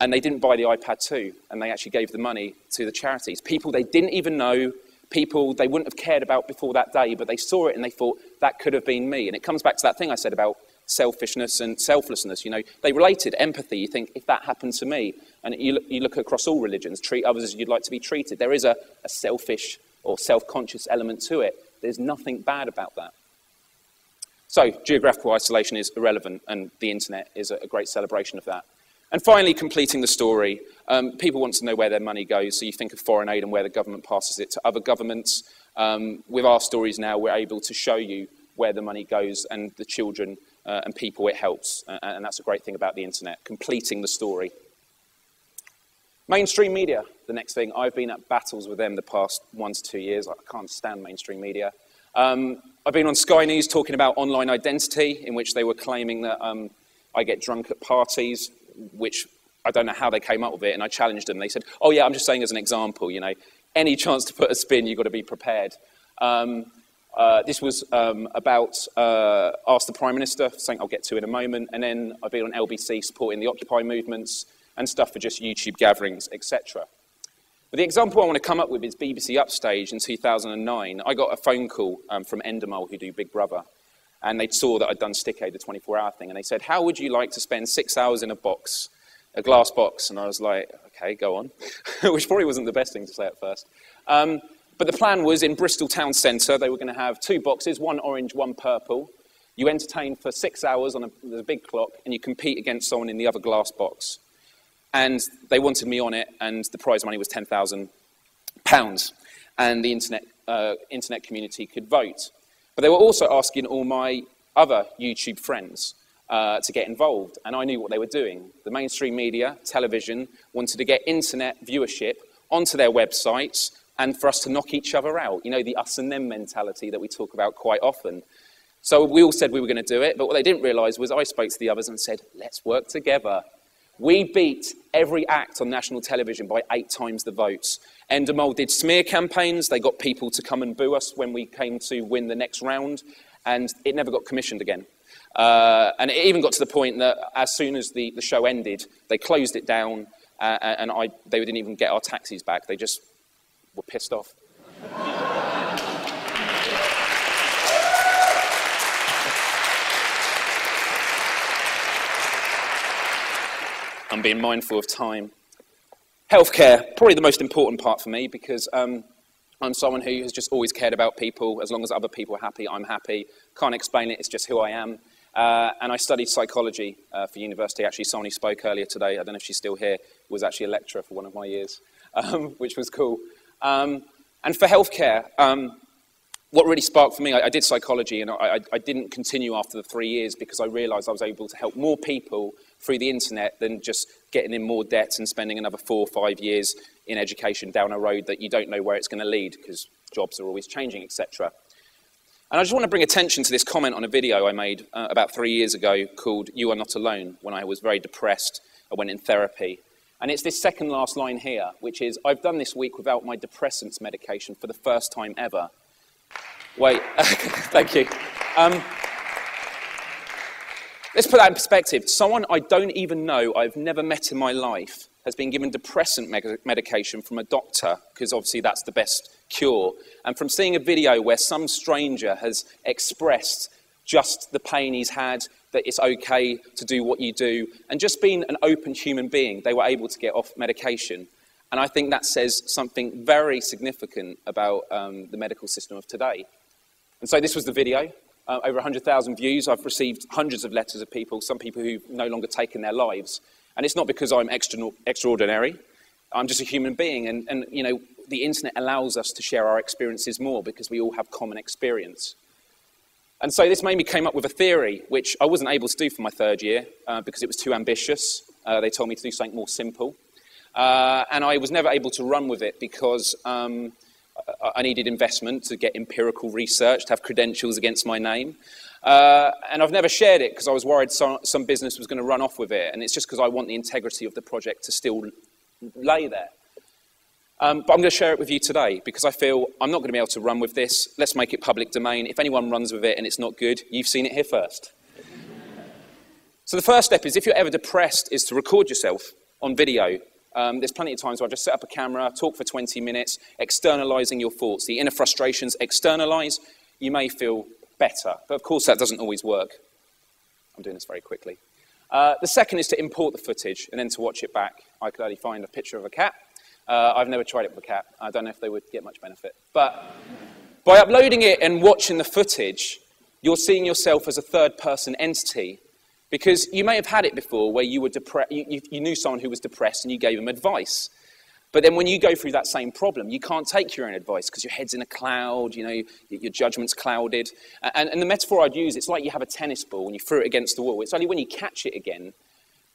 B: and they didn't buy the iPad 2, and they actually gave the money to the charities. People they didn't even know, people they wouldn't have cared about before that day, but they saw it and they thought, that could have been me. And it comes back to that thing I said about selfishness and selflessness. They related empathy. You think, if that happened to me, and you look across all religions, treat others as you'd like to be treated. There is a selfish or self-conscious element to it. There's nothing bad about that. So geographical isolation is irrelevant, and the internet is a great celebration of that. And finally, completing the story, people want to know where their money goes, so you think of foreign aid and where the government passes it to other governments. With our stories now, we're able to show you where the money goes and the children and people it helps, and that's a great thing about the internet, completing the story. Mainstream media, the next thing. I've been at battles with them the past 1 to 2 years. I can't stand mainstream media. I've been on Sky News talking about online identity, in which they were claiming that I get drunk at parties, which I don't know how they came up with it, and I challenged them. They said, oh yeah, I'm just saying as an example, you know, any chance to put a spin, you've got to be prepared. This was about Ask the Prime Minister, something I'll get to in a moment, and then I've been on LBC supporting the Occupy movements and stuff for just YouTube gatherings, etc. But the example I want to come up with is BBC Upstage in 2009. I got a phone call from Endemol, who do Big Brother, and they saw that I'd done Stickade, the 24-hour thing, and they said, how would you like to spend 6 hours in a box, a glass box? And I was like, okay, go on, which probably wasn't the best thing to say at first. But the plan was in Bristol Town Centre, they were going to have 2 boxes, one orange, one purple. You entertain for 6 hours on a big clock, and you compete against someone in the other glass box. And they wanted me on it, and the prize money was £10,000, and the internet community could vote. But they were also asking all my other YouTube friends to get involved, and I knew what they were doing. The mainstream media, television, wanted to get internet viewership onto their websites and for us to knock each other out. You know, the us and them mentality that we talk about quite often. So we all said we were going to do it, but what they didn't realise was I spoke to the others and said, let's work together. We beat every act on national television by 8 times the votes. Endemol did smear campaigns. They got people to come and boo us when we came to win the next round, and it never got commissioned again. And it even got to the point that as soon as the show ended, they closed it down, and they didn't even get our taxis back. They just were pissed off. I'm being mindful of time. Healthcare, probably the most important part for me, because I'm someone who has just always cared about people. As long as other people are happy, I'm happy. Can't explain it, it's just who I am. And I studied psychology for university. Actually, someone who spoke earlier today, I don't know if she's still here, was actually a lecturer for one of my years, which was cool. And for healthcare, what really sparked for me, I did psychology, and I didn't continue after the 3 years because I realised I was able to help more people through the internet than just getting in more debt and spending another 4 or 5 years in education down a road that you don't know where it's going to lead because jobs are always changing, etc. And I just want to bring attention to this comment on a video I made about 3 years ago called "You Are Not Alone," when I was very depressed. I went in therapy. And it's this second last line here, which is, I've done this week without my depressants medication for the first time ever. Wait, thank you. Let's put that in perspective. Someone I don't even know, I've never met in my life, has been given depressant medication from a doctor, because obviously that's the best cure. And from seeing a video where some stranger has expressed just the pain he's had, that it's okay to do what you do, and just being an open human being, they were able to get off medication. And I think that says something very significant about the medical system of today. And so this was the video. Over 100,000 views. I've received hundreds of letters of people, some people who've no longer taken their lives. And it's not because I'm extraordinary. I'm just a human being. And you know, the internet allows us to share our experiences more because we all have common experience. And so this made me come up with a theory, which I wasn't able to do for my 3rd year because it was too ambitious. They told me to do something more simple. And I was never able to run with it because I needed investment to get empirical research, to have credentials against my name. And I've never shared it because I was worried some business was going to run off with it. And it's just because I want the integrity of the project to still lay there. But I'm going to share it with you today because I feel I'm not going to be able to run with this. Let's make it public domain. If anyone runs with it and it's not good, you've seen it here first. So the first step is, if you're ever depressed, is to record yourself on video. There's plenty of times where I just set up a camera, talk for 20 minutes, externalizing your thoughts. The inner frustrations externalize, you may feel better. But of course, that doesn't always work. I'm doing this very quickly. The second is to import the footage and then to watch it back. I could only find a picture of a cat. I've never tried it with a cat. I don't know if they would get much benefit. But by uploading it and watching the footage, You're seeing yourself as a third-person entity, because you may have had it before where you were you knew someone who was depressed and you gave them advice. But then when you go through that same problem, you can't take your own advice because your head's in a cloud, your judgment's clouded. And the metaphor I'd use, it's like you have a tennis ball and you threw it against the wall. It's only when you catch it again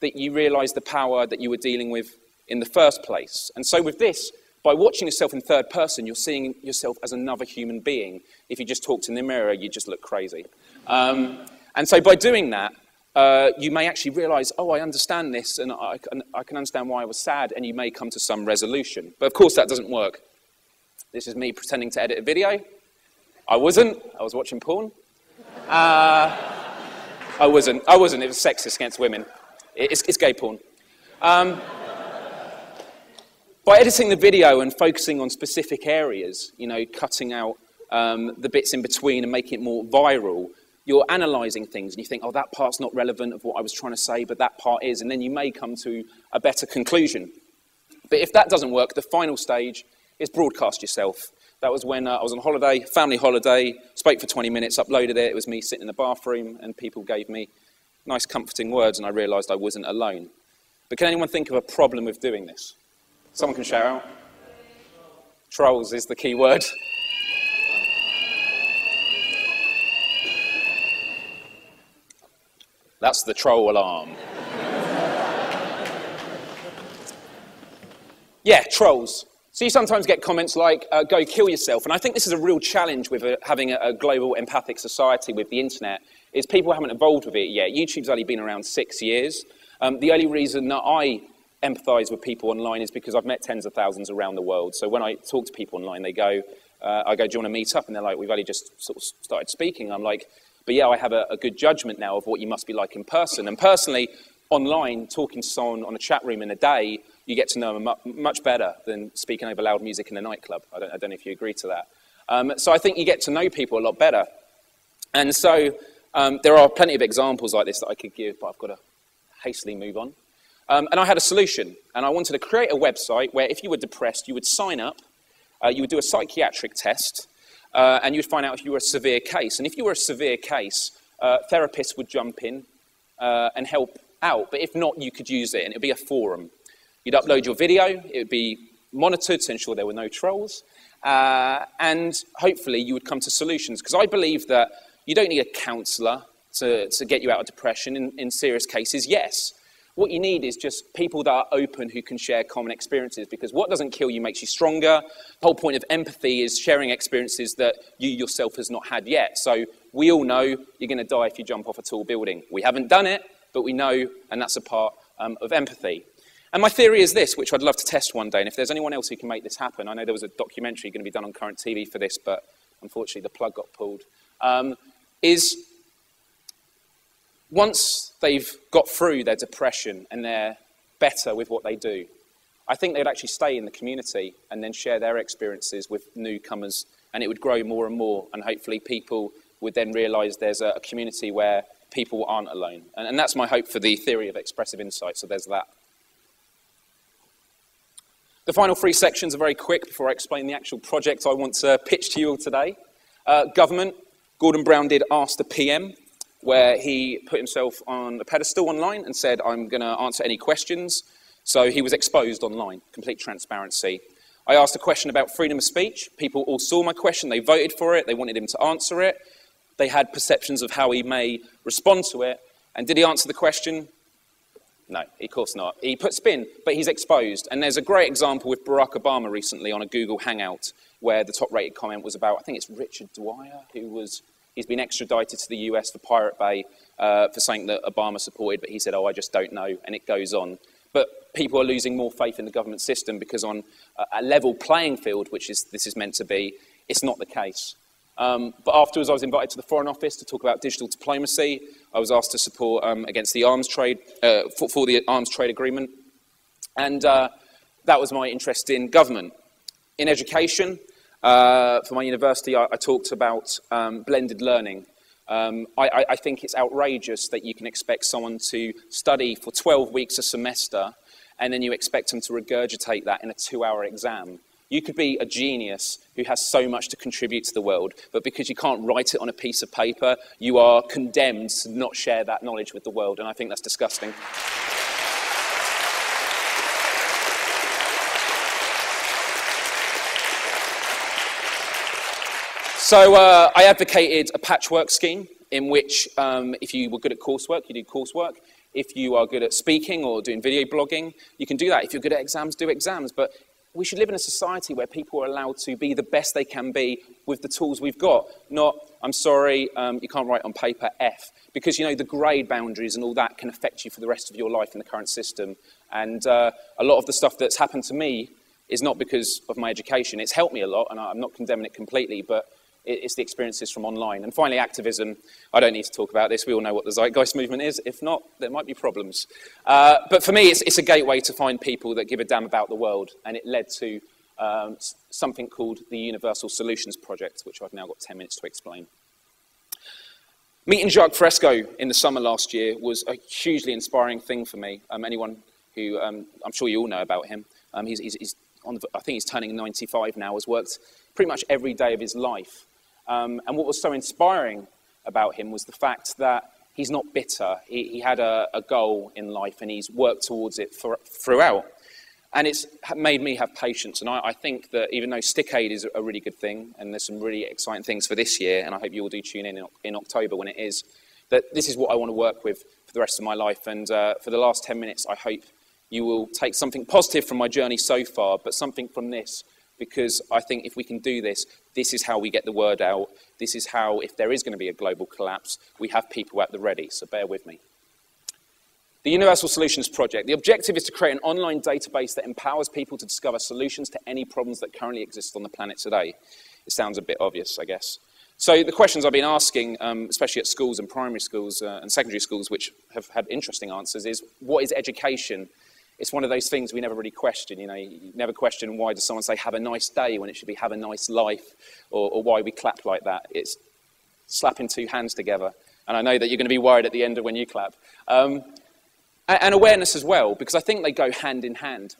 B: that you realise the power that you were dealing with in the first place. And so with this, by watching yourself in third person, you're seeing yourself as another human being. If you just talked in the mirror, you just look crazy. And so by doing that, you may actually realise, oh, I understand this, and I can understand why I was sad, and you may come to some resolution. But of course, that doesn't work. This is me pretending to edit a video. I wasn't. I was watching porn. I wasn't. It was sexist against women. It's gay porn. By editing the video and focusing on specific areas, cutting out the bits in between and making it more viral, you're analysing things and you think, oh, that part's not relevant of what I was trying to say, but that part is, and then you may come to a better conclusion. But if that doesn't work, the final stage is broadcast yourself. That was when I was on holiday, family holiday, spoke for 20 minutes, uploaded it. It was me sitting in the bathroom, and people gave me nice, comforting words, and I realised I wasn't alone. But can anyone think of a problem with doing this? Someone can shout out. Trolls is the key word. That's the troll alarm. Yeah, trolls. So you sometimes get comments like, go kill yourself. And I think this is a real challenge with having a global empathic society with the internet, is people haven't evolved with it yet. YouTube's only been around 6 years. The only reason that I empathise with people online is because I've met tens of thousands around the world. So when I talk to people online, they go, I go, do you want to meet up? And they're like, we've only just sort of started speaking. I'm like, but yeah, I have a good judgment now of what you must be like in person. And personally, online, talking to someone on a chat room in a day, you get to know them much better than speaking over loud music in a nightclub. I don't know if you agree to that. So I think you get to know people a lot better. And so there are plenty of examples like this that I could give, but I've got to hastily move on. And I had a solution. And I wanted to create a website where if you were depressed, you would sign up, you would do a psychiatric test, and you'd find out if you were a severe case. And if you were a severe case, therapists would jump in and help out. But if not, you could use it, and it would be a forum. You'd upload your video. It would be monitored to ensure there were no trolls. And hopefully you would come to solutions. Because I believe that you don't need a counsellor to get you out of depression in serious cases. Yes. What you need is just people that are open who can share common experiences, because what doesn't kill you makes you stronger. The whole point of empathy is sharing experiences that you yourself has not had yet. So we all know you're going to die if you jump off a tall building. We haven't done it, but we know, and that's a part of empathy. And my theory is this, which I'd love to test one day, and if there's anyone else who can make this happen, I know there was a documentary going to be done on current TV for this, but unfortunately the plug got pulled, is once they've got through their depression and they're better with what they do, I think they'd actually stay in the community and then share their experiences with newcomers, and it would grow more and more, and hopefully people would then realise there's a community where people aren't alone. And that's my hope for the theory of expressive insight, so there's that. The final 3 sections are very quick before I explain the actual project I want to pitch to you all today. Government. Gordon Brown did Ask the PM, where he put himself on a pedestal online and said, I'm going to answer any questions. So he was exposed online, complete transparency. I asked a question about freedom of speech. People all saw my question. They voted for it. They wanted him to answer it. They had perceptions of how he may respond to it. And did he answer the question? No, of course not. He put spin, but he's exposed. And there's a great example with Barack Obama recently on a Google Hangout, where the top-rated comment was about, I think it's Richard Dwyer, he's been extradited to the US for Pirate Bay for something that Obama supported, but he said, oh, I just don't know, and it goes on. But people are losing more faith in the government system because on a level playing field, which this is meant to be, it's not the case. But afterwards, I was invited to the Foreign Office to talk about digital diplomacy. I was asked to support against the arms trade, for the arms trade agreement. And that was my interest in government. In education, for my university, I talked about blended learning. I think it's outrageous that you can expect someone to study for 12 weeks a semester and then you expect them to regurgitate that in a 2-hour exam. You could be a genius who has so much to contribute to the world, but because you can't write it on a piece of paper, you are condemned to not share that knowledge with the world, and I think that's disgusting. So I advocated a patchwork scheme in which if you were good at coursework, you do coursework. If you are good at speaking or doing video blogging, you can do that. If you're good at exams, do exams. But we should live in a society where people are allowed to be the best they can be with the tools we've got. Not, I'm sorry, you can't write on paper F. Because, you know, the grade boundaries and all that can affect you for the rest of your life in the current system. And a lot of the stuff that's happened to me is not because of my education. It's helped me a lot, and I'm not condemning it completely, but it's the experiences from online. And finally, activism. I don't need to talk about this. We all know what the Zeitgeist movement is. If not, there might be problems. But for me, it's a gateway to find people that give a damn about the world. And it led to something called the Universal Solutions Project, which I've now got 10 minutes to explain. Meeting Jacques Fresco in the summer last year was a hugely inspiring thing for me. Anyone who, I'm sure you all know about him, he's I think he's turning 95 now, has worked pretty much every day of his life. And what was so inspiring about him was the fact that he's not bitter. He had a goal in life and he's worked towards it throughout. And it's made me have patience. And I think that even though Stick Aid is a really good thing, and there's some really exciting things for this year, and I hope you all do tune in October when it is, that this is what I want to work with for the rest of my life. And for the last 10 minutes, I hope you will take something positive from my journey so far, but something from this, because I think if we can do this, this is how we get the word out. This is how, if there is going to be a global collapse, we have people at the ready, so bear with me. The Universal Solutions Project. The objective is to create an online database that empowers people to discover solutions to any problems that currently exist on the planet today. It sounds a bit obvious, I guess. So the questions I've been asking, especially at schools and primary schools and secondary schools, which have had interesting answers, is what is education? It's one of those things we never really question. You know, you never question why does someone say have a nice day when it should be have a nice life, or why we clap like that. It's slapping two hands together. And I know that you're going to be worried at the end of when you clap. And awareness as well, because I think they go hand in hand.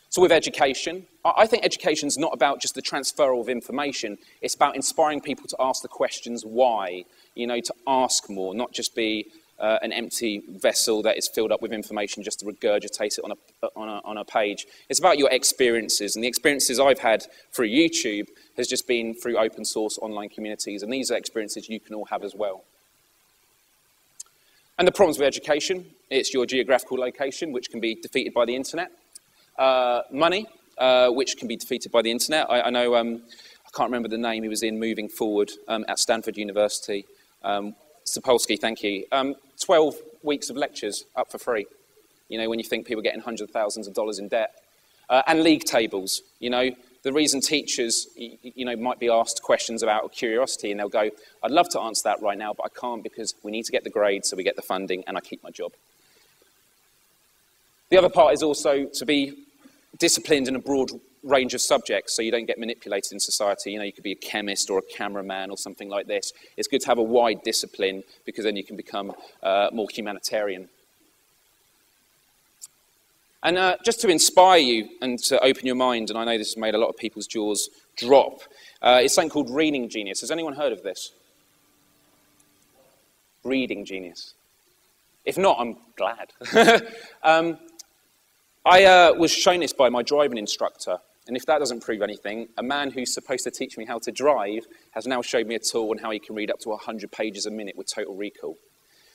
B: So with education, I think education's not about just the transfer of information. It's about inspiring people to ask the questions why, you know, to ask more, not just be an empty vessel that is filled up with information just to regurgitate it on a page. It's about your experiences, and the experiences I've had through YouTube has just been through open source online communities, and these are experiences you can all have as well. And the problems with education, it's your geographical location, which can be defeated by the internet. Money, which can be defeated by the internet. I know, I can't remember the name he was in moving forward at Stanford University. Sapolsky, thank you. 12 weeks of lectures up for free. You know, when you think people are getting hundreds of thousands of dollars in debt. And league tables, you know. The reason teachers, you know, might be asked questions about curiosity and they'll go, I'd love to answer that right now, but I can't because we need to get the grades so we get the funding and I keep my job. The other part is also to be disciplined in a broad range of subjects so you don't get manipulated in society. You know, you could be a chemist or a cameraman or something like this. It's good to have a wide discipline because then you can become more humanitarian. And just to inspire you and to open your mind, and I know this has made a lot of people's jaws drop, it's something called Reading Genius. Has anyone heard of this? Reading Genius. If not, I'm glad. I was shown this by my driving instructor, and if that doesn't prove anything, a man who's supposed to teach me how to drive has now showed me a tool on how he can read up to 100 pages a minute with total recall.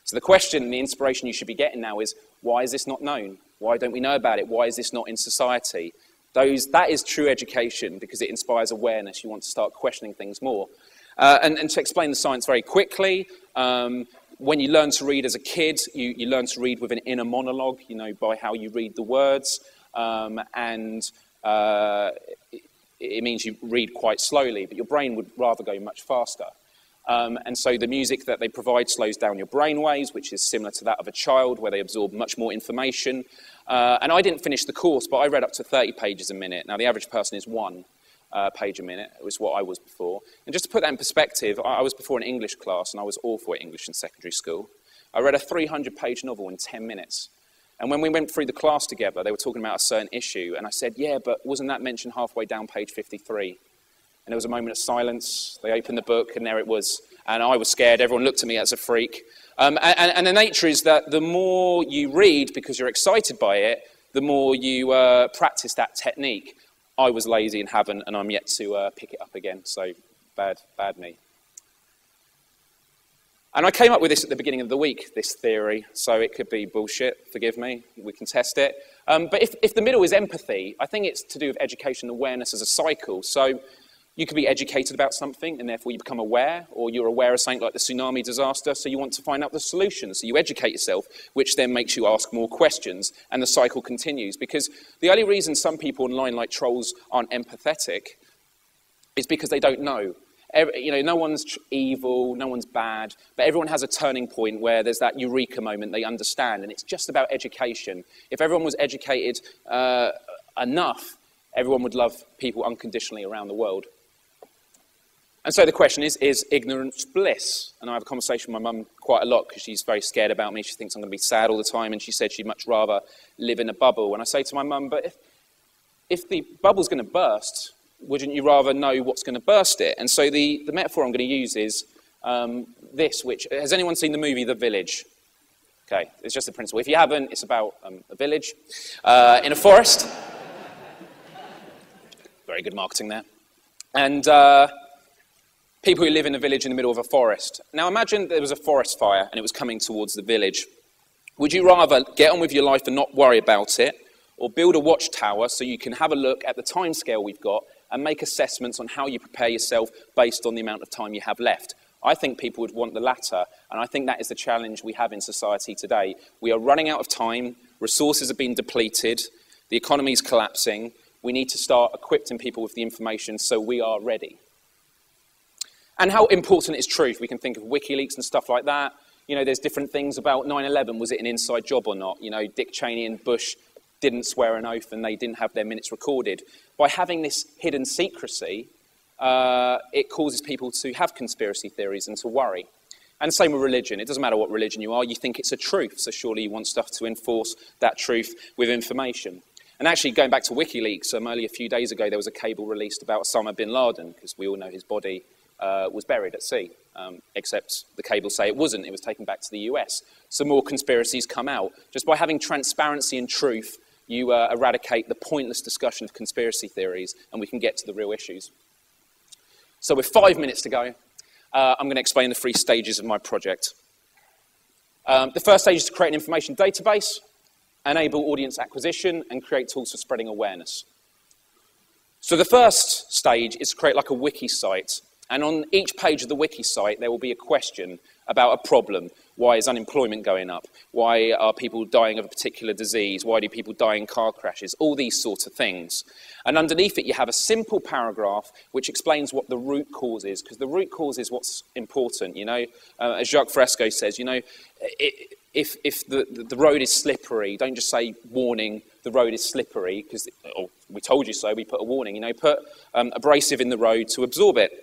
B: So the question, the inspiration you should be getting now is, why is this not known? Why don't we know about it? Why is this not in society? That is true education because it inspires awareness. You want to start questioning things more. And to explain the science very quickly, when you learn to read as a kid, you learn to read with an inner monologue, you know, by how you read the words. It means you read quite slowly, but your brain would rather go much faster. And so the music that they provide slows down your brain waves, which is similar to that of a child, where they absorb much more information. And I didn't finish the course, but I read up to 30 pages a minute. Now, the average person is 1 page a minute. It was what I was before. And just to put that in perspective, I was before an English class, and I was awful at English in secondary school. I read a 300-page novel in 10 minutes. And when we went through the class together, they were talking about a certain issue, and I said, yeah, but wasn't that mentioned halfway down page 53? And there was a moment of silence. They opened the book, and there it was. And I was scared. Everyone looked at me as a freak. And the nature is that the more you read because you're excited by it, the more you practice that technique. I was lazy and haven't, and I'm yet to pick it up again. So bad me. And I came up with this at the beginning of the week, this theory. So it could be bullshit, forgive me, we can test it. But if the middle is empathy, I think it's to do with education and awareness as a cycle. So you could be educated about something, and therefore you become aware, or you're aware of something like the tsunami disaster, so you want to find out the solution. So you educate yourself, which then makes you ask more questions, and the cycle continues. Because the only reason some people online, like trolls, aren't empathetic is because they don't know. No one's evil, no one's bad, but everyone has a turning point where there's that eureka moment they understand, and it's just about education. If everyone was educated enough, everyone would love people unconditionally around the world. And so the question is ignorance bliss? And I have a conversation with my mum quite a lot because she's very scared about me. She thinks I'm going to be sad all the time, and she said she'd much rather live in a bubble. And I say to my mum, but if the bubble's going to burst, wouldn't you rather know what's going to burst it? And so the metaphor I'm going to use is this, which, has anyone seen the movie The Village? Okay, it's just the principle. If you haven't, it's about a village in a forest. Very good marketing there. And people who live in a village in the middle of a forest. Now imagine there was a forest fire and it was coming towards the village. Would you rather get on with your life and not worry about it, or build a watchtower so you can have a look at the timescale we've got and make assessments on how you prepare yourself based on the amount of time you have left? I think people would want the latter, and I think that is the challenge we have in society today. We are running out of time, resources are being depleted, the economy is collapsing. We need to start equipping people with the information so we are ready. And how important is truth? We can think of WikiLeaks and stuff like that. There's different things about 9/11. Was it an inside job or not? Dick Cheney and Bush didn't swear an oath and they didn't have their minutes recorded. By having this hidden secrecy, it causes people to have conspiracy theories and to worry. And same with religion. It doesn't matter what religion you are, you think it's a truth, so surely you want stuff to enforce that truth with information. And actually, going back to WikiLeaks, only a few days ago there was a cable released about Osama bin Laden, because we all know his body was buried at sea, except the cables say it wasn't, it was taken back to the US. So more conspiracies come out. Just by having transparency and truth, you eradicate the pointless discussion of conspiracy theories, and we can get to the real issues. So with 5 minutes to go, I'm going to explain the 3 stages of my project. The first stage is to create an information database, enable audience acquisition, and create tools for spreading awareness. So the first stage is to create like a wiki site. And on each page of the wiki site, there will be a question about a problem. Why is unemployment going up? Why are people dying of a particular disease? Why do people die in car crashes? All these sorts of things. And underneath it, you have a simple paragraph which explains what the root cause is, because the root cause is what's important. As Jacques Fresco says, if the road is slippery, don't just say, warning, the road is slippery, because we told you so, we put a warning. Put abrasive in the road to absorb it.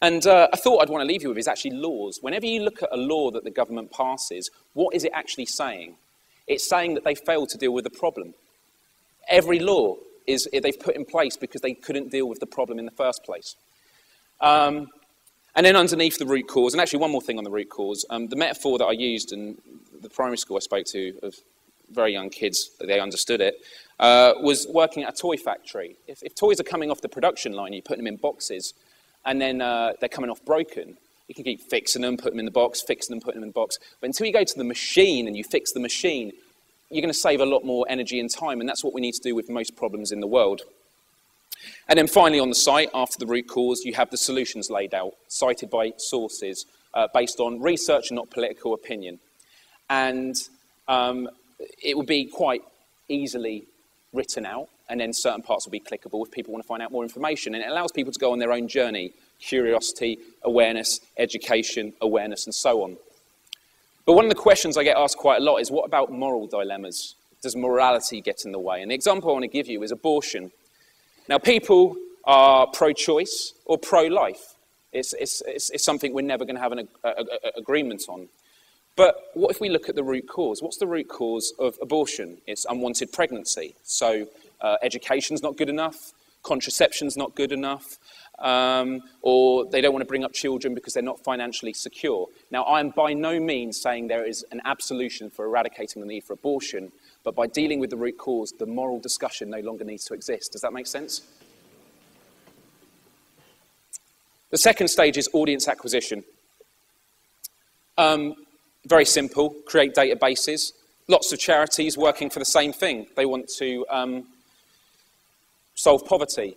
B: And a thought I'd want to leave you with is actually laws. Whenever you look at a law that the government passes, what is it actually saying? It's saying that they failed to deal with the problem. Every law they've put in place because they couldn't deal with the problem in the first place. And then underneath the root cause, and actually one more thing on the root cause, the metaphor that I used in the primary school I spoke to of very young kids, they understood it, was working at a toy factory. If toys are coming off the production line, you put them in boxes, and then they're coming off broken. You can keep fixing them, put them in the box, fixing them, putting them in the box. But until you go to the machine and you fix the machine, you're going to save a lot more energy and time, and that's what we need to do with most problems in the world. And then finally on the site, after the root cause, you have the solutions laid out, cited by sources, based on research and not political opinion. And it will be quite easily written out, and then certain parts will be clickable if people want to find out more information. And it allows people to go on their own journey: curiosity, awareness, education, awareness, and so on. But one of the questions I get asked quite a lot is, what about moral dilemmas? Does morality get in the way? And the example I want to give you is abortion. Now, people are pro-choice or pro-life. It's something we're never going to have an agreement on. But what if we look at the root cause? What's the root cause of abortion? It's unwanted pregnancy. So education's not good enough, contraception's not good enough, or they don't want to bring up children because they're not financially secure. Now, I am by no means saying there is an absolution for eradicating the need for abortion, but by dealing with the root cause, the moral discussion no longer needs to exist. Does that make sense? The second stage is audience acquisition. Very simple, create databases. Lots of charities working for the same thing. They want to solve poverty,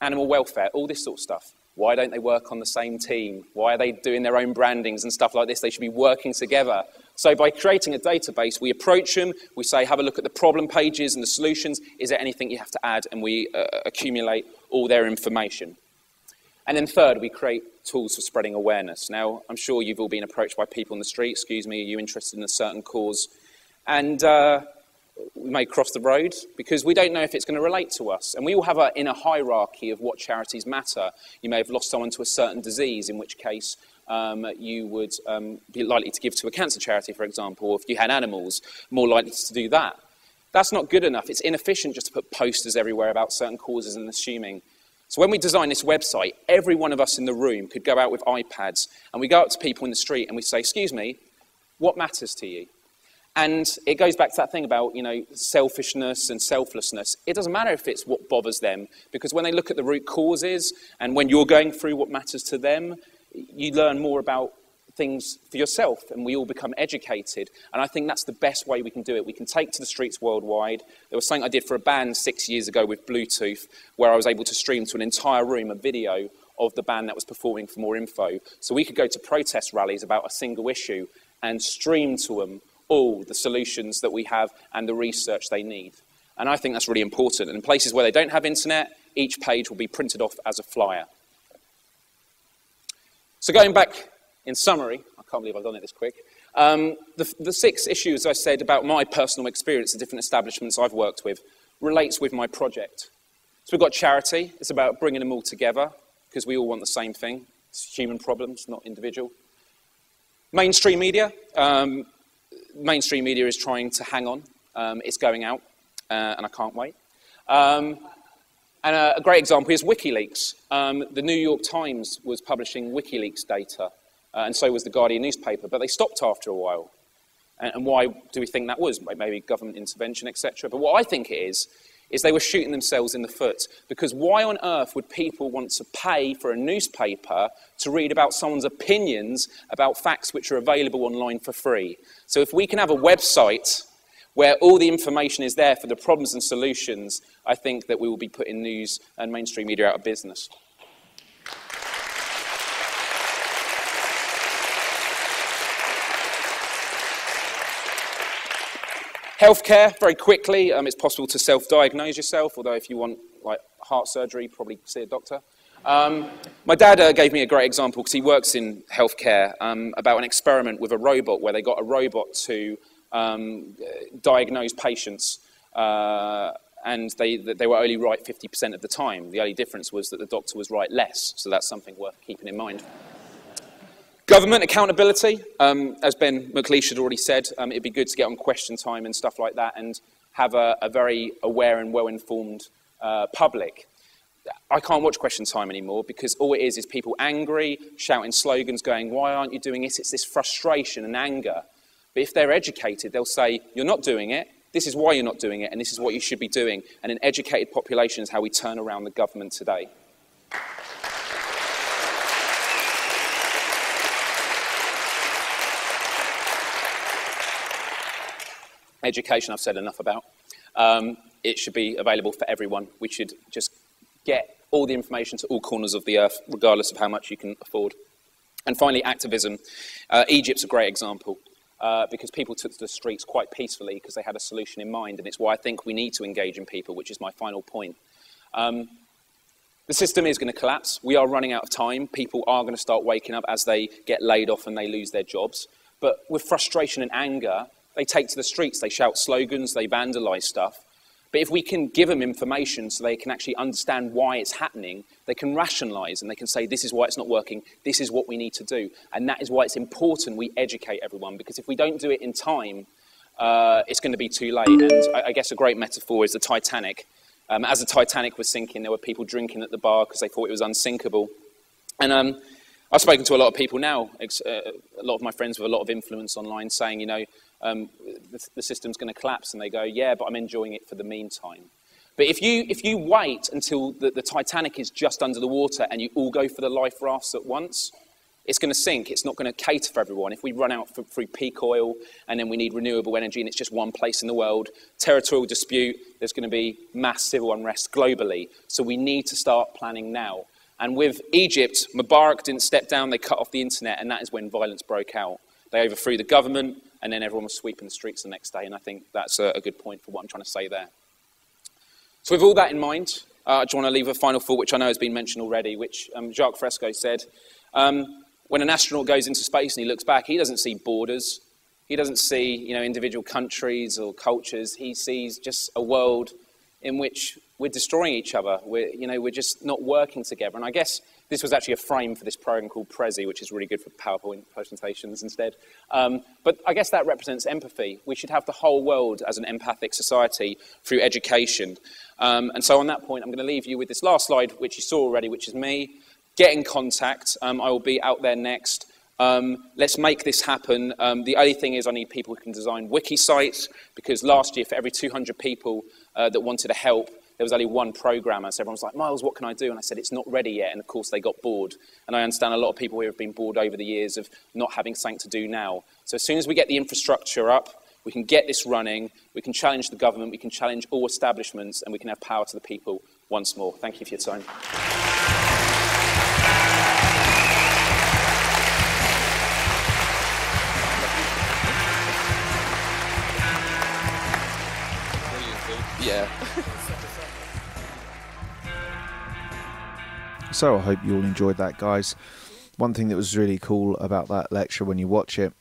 B: animal welfare, all this sort of stuff. Why don't they work on the same team? Why are they doing their own brandings and stuff like this? They should be working together. So by creating a database, we approach them, we say, have a look at the problem pages and the solutions. Is there anything you have to add? And we accumulate all their information. And then third, we create tools for spreading awareness. Now, I'm sure you've all been approached by people on the street. Excuse me, are you interested in a certain cause? And we may cross the road because we don't know if it's going to relate to us. And we all have in a hierarchy of what charities matter. You may have lost someone to a certain disease, in which case you would be likely to give to a cancer charity, for example, or if you had animals, more likely to do that. That's not good enough. It's inefficient just to put posters everywhere about certain causes and assuming. So when we designed this website, every one of us in the room could go out with iPads and we go up to people in the street and we say, excuse me, what matters to you? And it goes back to that thing about, selfishness and selflessness. It doesn't matter if it's what bothers them, because when they look at the root causes and when you're going through what matters to them, you learn more about things for yourself and we all become educated. And I think that's the best way we can do it. We can take to the streets worldwide. There was something I did for a band 6 years ago with Bluetooth, where I was able to stream to an entire room a video of the band that was performing for more info. So we could go to protest rallies about a single issue and stream to them all the solutions that we have and the research they need. And I think that's really important. And in places where they don't have internet, each page will be printed off as a flyer. So going back, in summary, I can't believe I've done it this quick, the 6 issues I said about my personal experience at different establishments I've worked with relates with my project. So we've got charity. It's about bringing them all together because we all want the same thing. It's human problems, not individual. Mainstream media. Mainstream media is trying to hang on. It's going out, and I can't wait. And a great example is WikiLeaks. The New York Times was publishing WikiLeaks data, and so was the Guardian newspaper, but they stopped after a while. And why do we think that was? Maybe government intervention, etc. But what I think it is they were shooting themselves in the foot. Because why on earth would people want to pay for a newspaper to read about someone's opinions about facts which are available online for free? So if we can have a website where all the information is there for the problems and solutions, I think that we will be putting news and mainstream media out of business. Healthcare, very quickly, it's possible to self-diagnose yourself, although if you want like heart surgery, probably see a doctor. My dad gave me a great example, because he works in healthcare, about an experiment with a robot where they got a robot to diagnose patients, and they were only right 50% of the time. The only difference was that the doctor was right less, so that's something worth keeping in mind. Government accountability, as Ben McLeish had already said, it'd be good to get on question time and stuff like that and have a very aware and well-informed public. I can't watch question time anymore because all it is people angry, shouting slogans, going, why aren't you doing it? It's this frustration and anger. But if they're educated, they'll say, you're not doing it, this is why you're not doing it, and this is what you should be doing. And an educated population is how we turn around the government today. Education, I've said enough about. It should be available for everyone. We should just get all the information to all corners of the earth, regardless of how much you can afford. And finally, activism. Egypt's a great example, because people took to the streets quite peacefully because they had a solution in mind, and it's why I think we need to engage in people, which is my final point. The system is going to collapse. We are running out of time. People are going to start waking up as they get laid off and they lose their jobs. But with frustration and anger, they take to the streets, they shout slogans, they vandalise stuff. But if we can give them information so they can actually understand why it's happening, they can rationalise and they can say, this is why it's not working, this is what we need to do. And that is why it's important we educate everyone, because if we don't do it in time, it's going to be too late. And I guess a great metaphor is the Titanic. As the Titanic was sinking, there were people drinking at the bar because they thought it was unsinkable. And I've spoken to a lot of people now, a lot of my friends with a lot of influence online, saying, the system's going to collapse, and they go, yeah, but I'm enjoying it for the meantime. But if you wait until the Titanic is just under the water and you all go for the life rafts at once, it's going to sink. It's not going to cater for everyone. If we run out through peak oil and then we need renewable energy and it's just one place in the world, territorial dispute, there's going to be mass civil unrest globally. So we need to start planning now. And with Egypt, Mubarak didn't step down, they cut off the internet, and that is when violence broke out. They overthrew the government, and then everyone was sweeping the streets the next day, and I think that's a good point for what I'm trying to say there. So with all that in mind, I just want to leave a final thought, which I know has been mentioned already, which Jacques Fresco said. When an astronaut goes into space and he looks back, he doesn't see borders. He doesn't see, individual countries or cultures. He sees just a world in which we're destroying each other. We're just not working together. And I guess this was actually a frame for this program called Prezi, which is really good for PowerPoint presentations instead. But I guess that represents empathy. We should have the whole world as an empathic society through education. And so on that point, I'm going to leave you with this last slide, which you saw already, which is me. Get in contact. I will be out there next. Let's make this happen. The only thing is I need people who can design wiki sites, because last year for every 200 people that wanted to help, there was only one programmer. So everyone was like, Myles, what can I do? And I said, it's not ready yet. And of course they got bored. And I understand a lot of people here have been bored over the years of not having something to do now. So as soon as we get the infrastructure up, we can get this running, we can challenge the government, we can challenge all establishments, and we can have power to the people once more. Thank you for your time. Yeah.
A: So I hope you all enjoyed that, guys. One thing that was really cool about that lecture when you watch it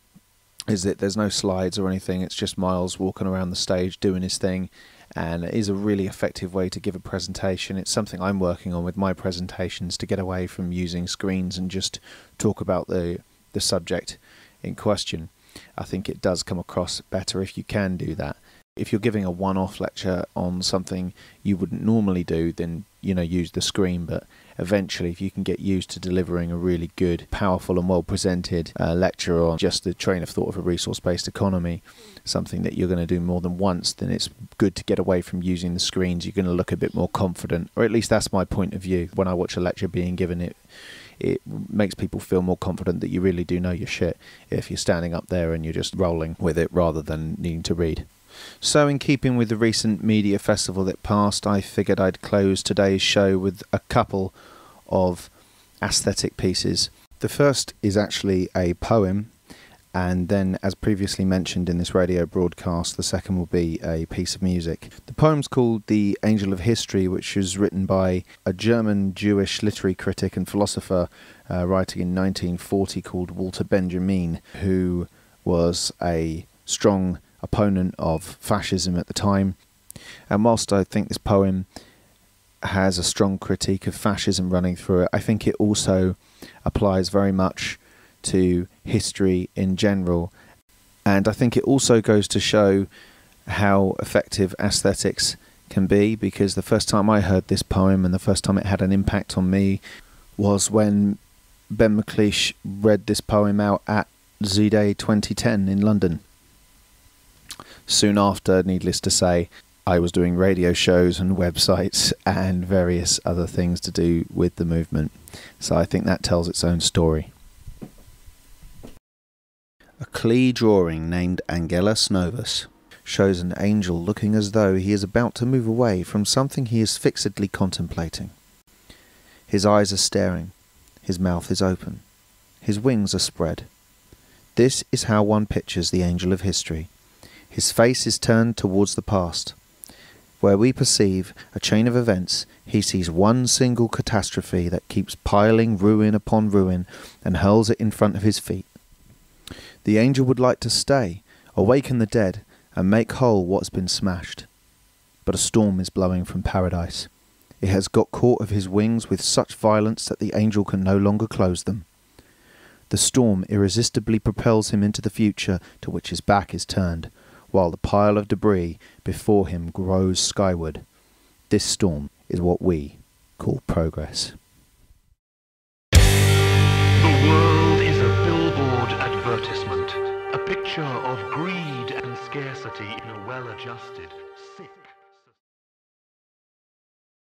A: is that there's no slides or anything. It's just Myles walking around the stage doing his thing, and it is a really effective way to give a presentation. It's something I'm working on with my presentations, to get away from using screens and just talk about the subject in question. I think it does come across better if you can do that. If you're giving a one-off lecture on something you wouldn't normally do, then use the screen. But eventually, if you can get used to delivering a really good, powerful and well-presented lecture on just the train of thought of a resource-based economy, something that you're going to do more than once, then it's good to get away from using the screens. You're going to look a bit more confident, or at least that's my point of view. When I watch a lecture being given, it makes people feel more confident that you really do know your shit if you're standing up there and you're just rolling with it rather than needing to read. So in keeping with the recent media festival that passed, I figured I'd close today's show with a couple of aesthetic pieces. The first is actually a poem, and then, as previously mentioned in this radio broadcast, the second will be a piece of music. The poem's called The Angel of History, which was written by a German Jewish literary critic and philosopher writing in 1940 called Walter Benjamin, who was a strong opponent of fascism at the time. And whilst I think this poem has a strong critique of fascism running through it, I think it also applies very much to history in general. And I think it also goes to show how effective aesthetics can be, because the first time I heard this poem and the first time it had an impact on me was when Ben McLeish read this poem out at Z-Day 2010 in London. Soon after, needless to say, I was doing radio shows and websites and various other things to do with the movement. So I think that tells its own story. A Klee drawing named Angelus Novus shows an angel looking as though he is about to move away from something he is fixedly contemplating. His eyes are staring, his mouth is open, his wings are spread. This is how one pictures the angel of history. His face is turned towards the past. Where we perceive a chain of events, he sees one single catastrophe that keeps piling ruin upon ruin and hurls it in front of his feet. The angel would like to stay, awaken the dead, and make whole what's been smashed. but a storm is blowing from paradise. It has got caught of his wings with such violence that the angel can no longer close them. The storm irresistibly propels him into the future to which his back is turned, while the pile of debris before him grows skyward. This storm is what we call progress.
C: The world is a billboard advertisement, a picture of greed and scarcity in a well-adjusted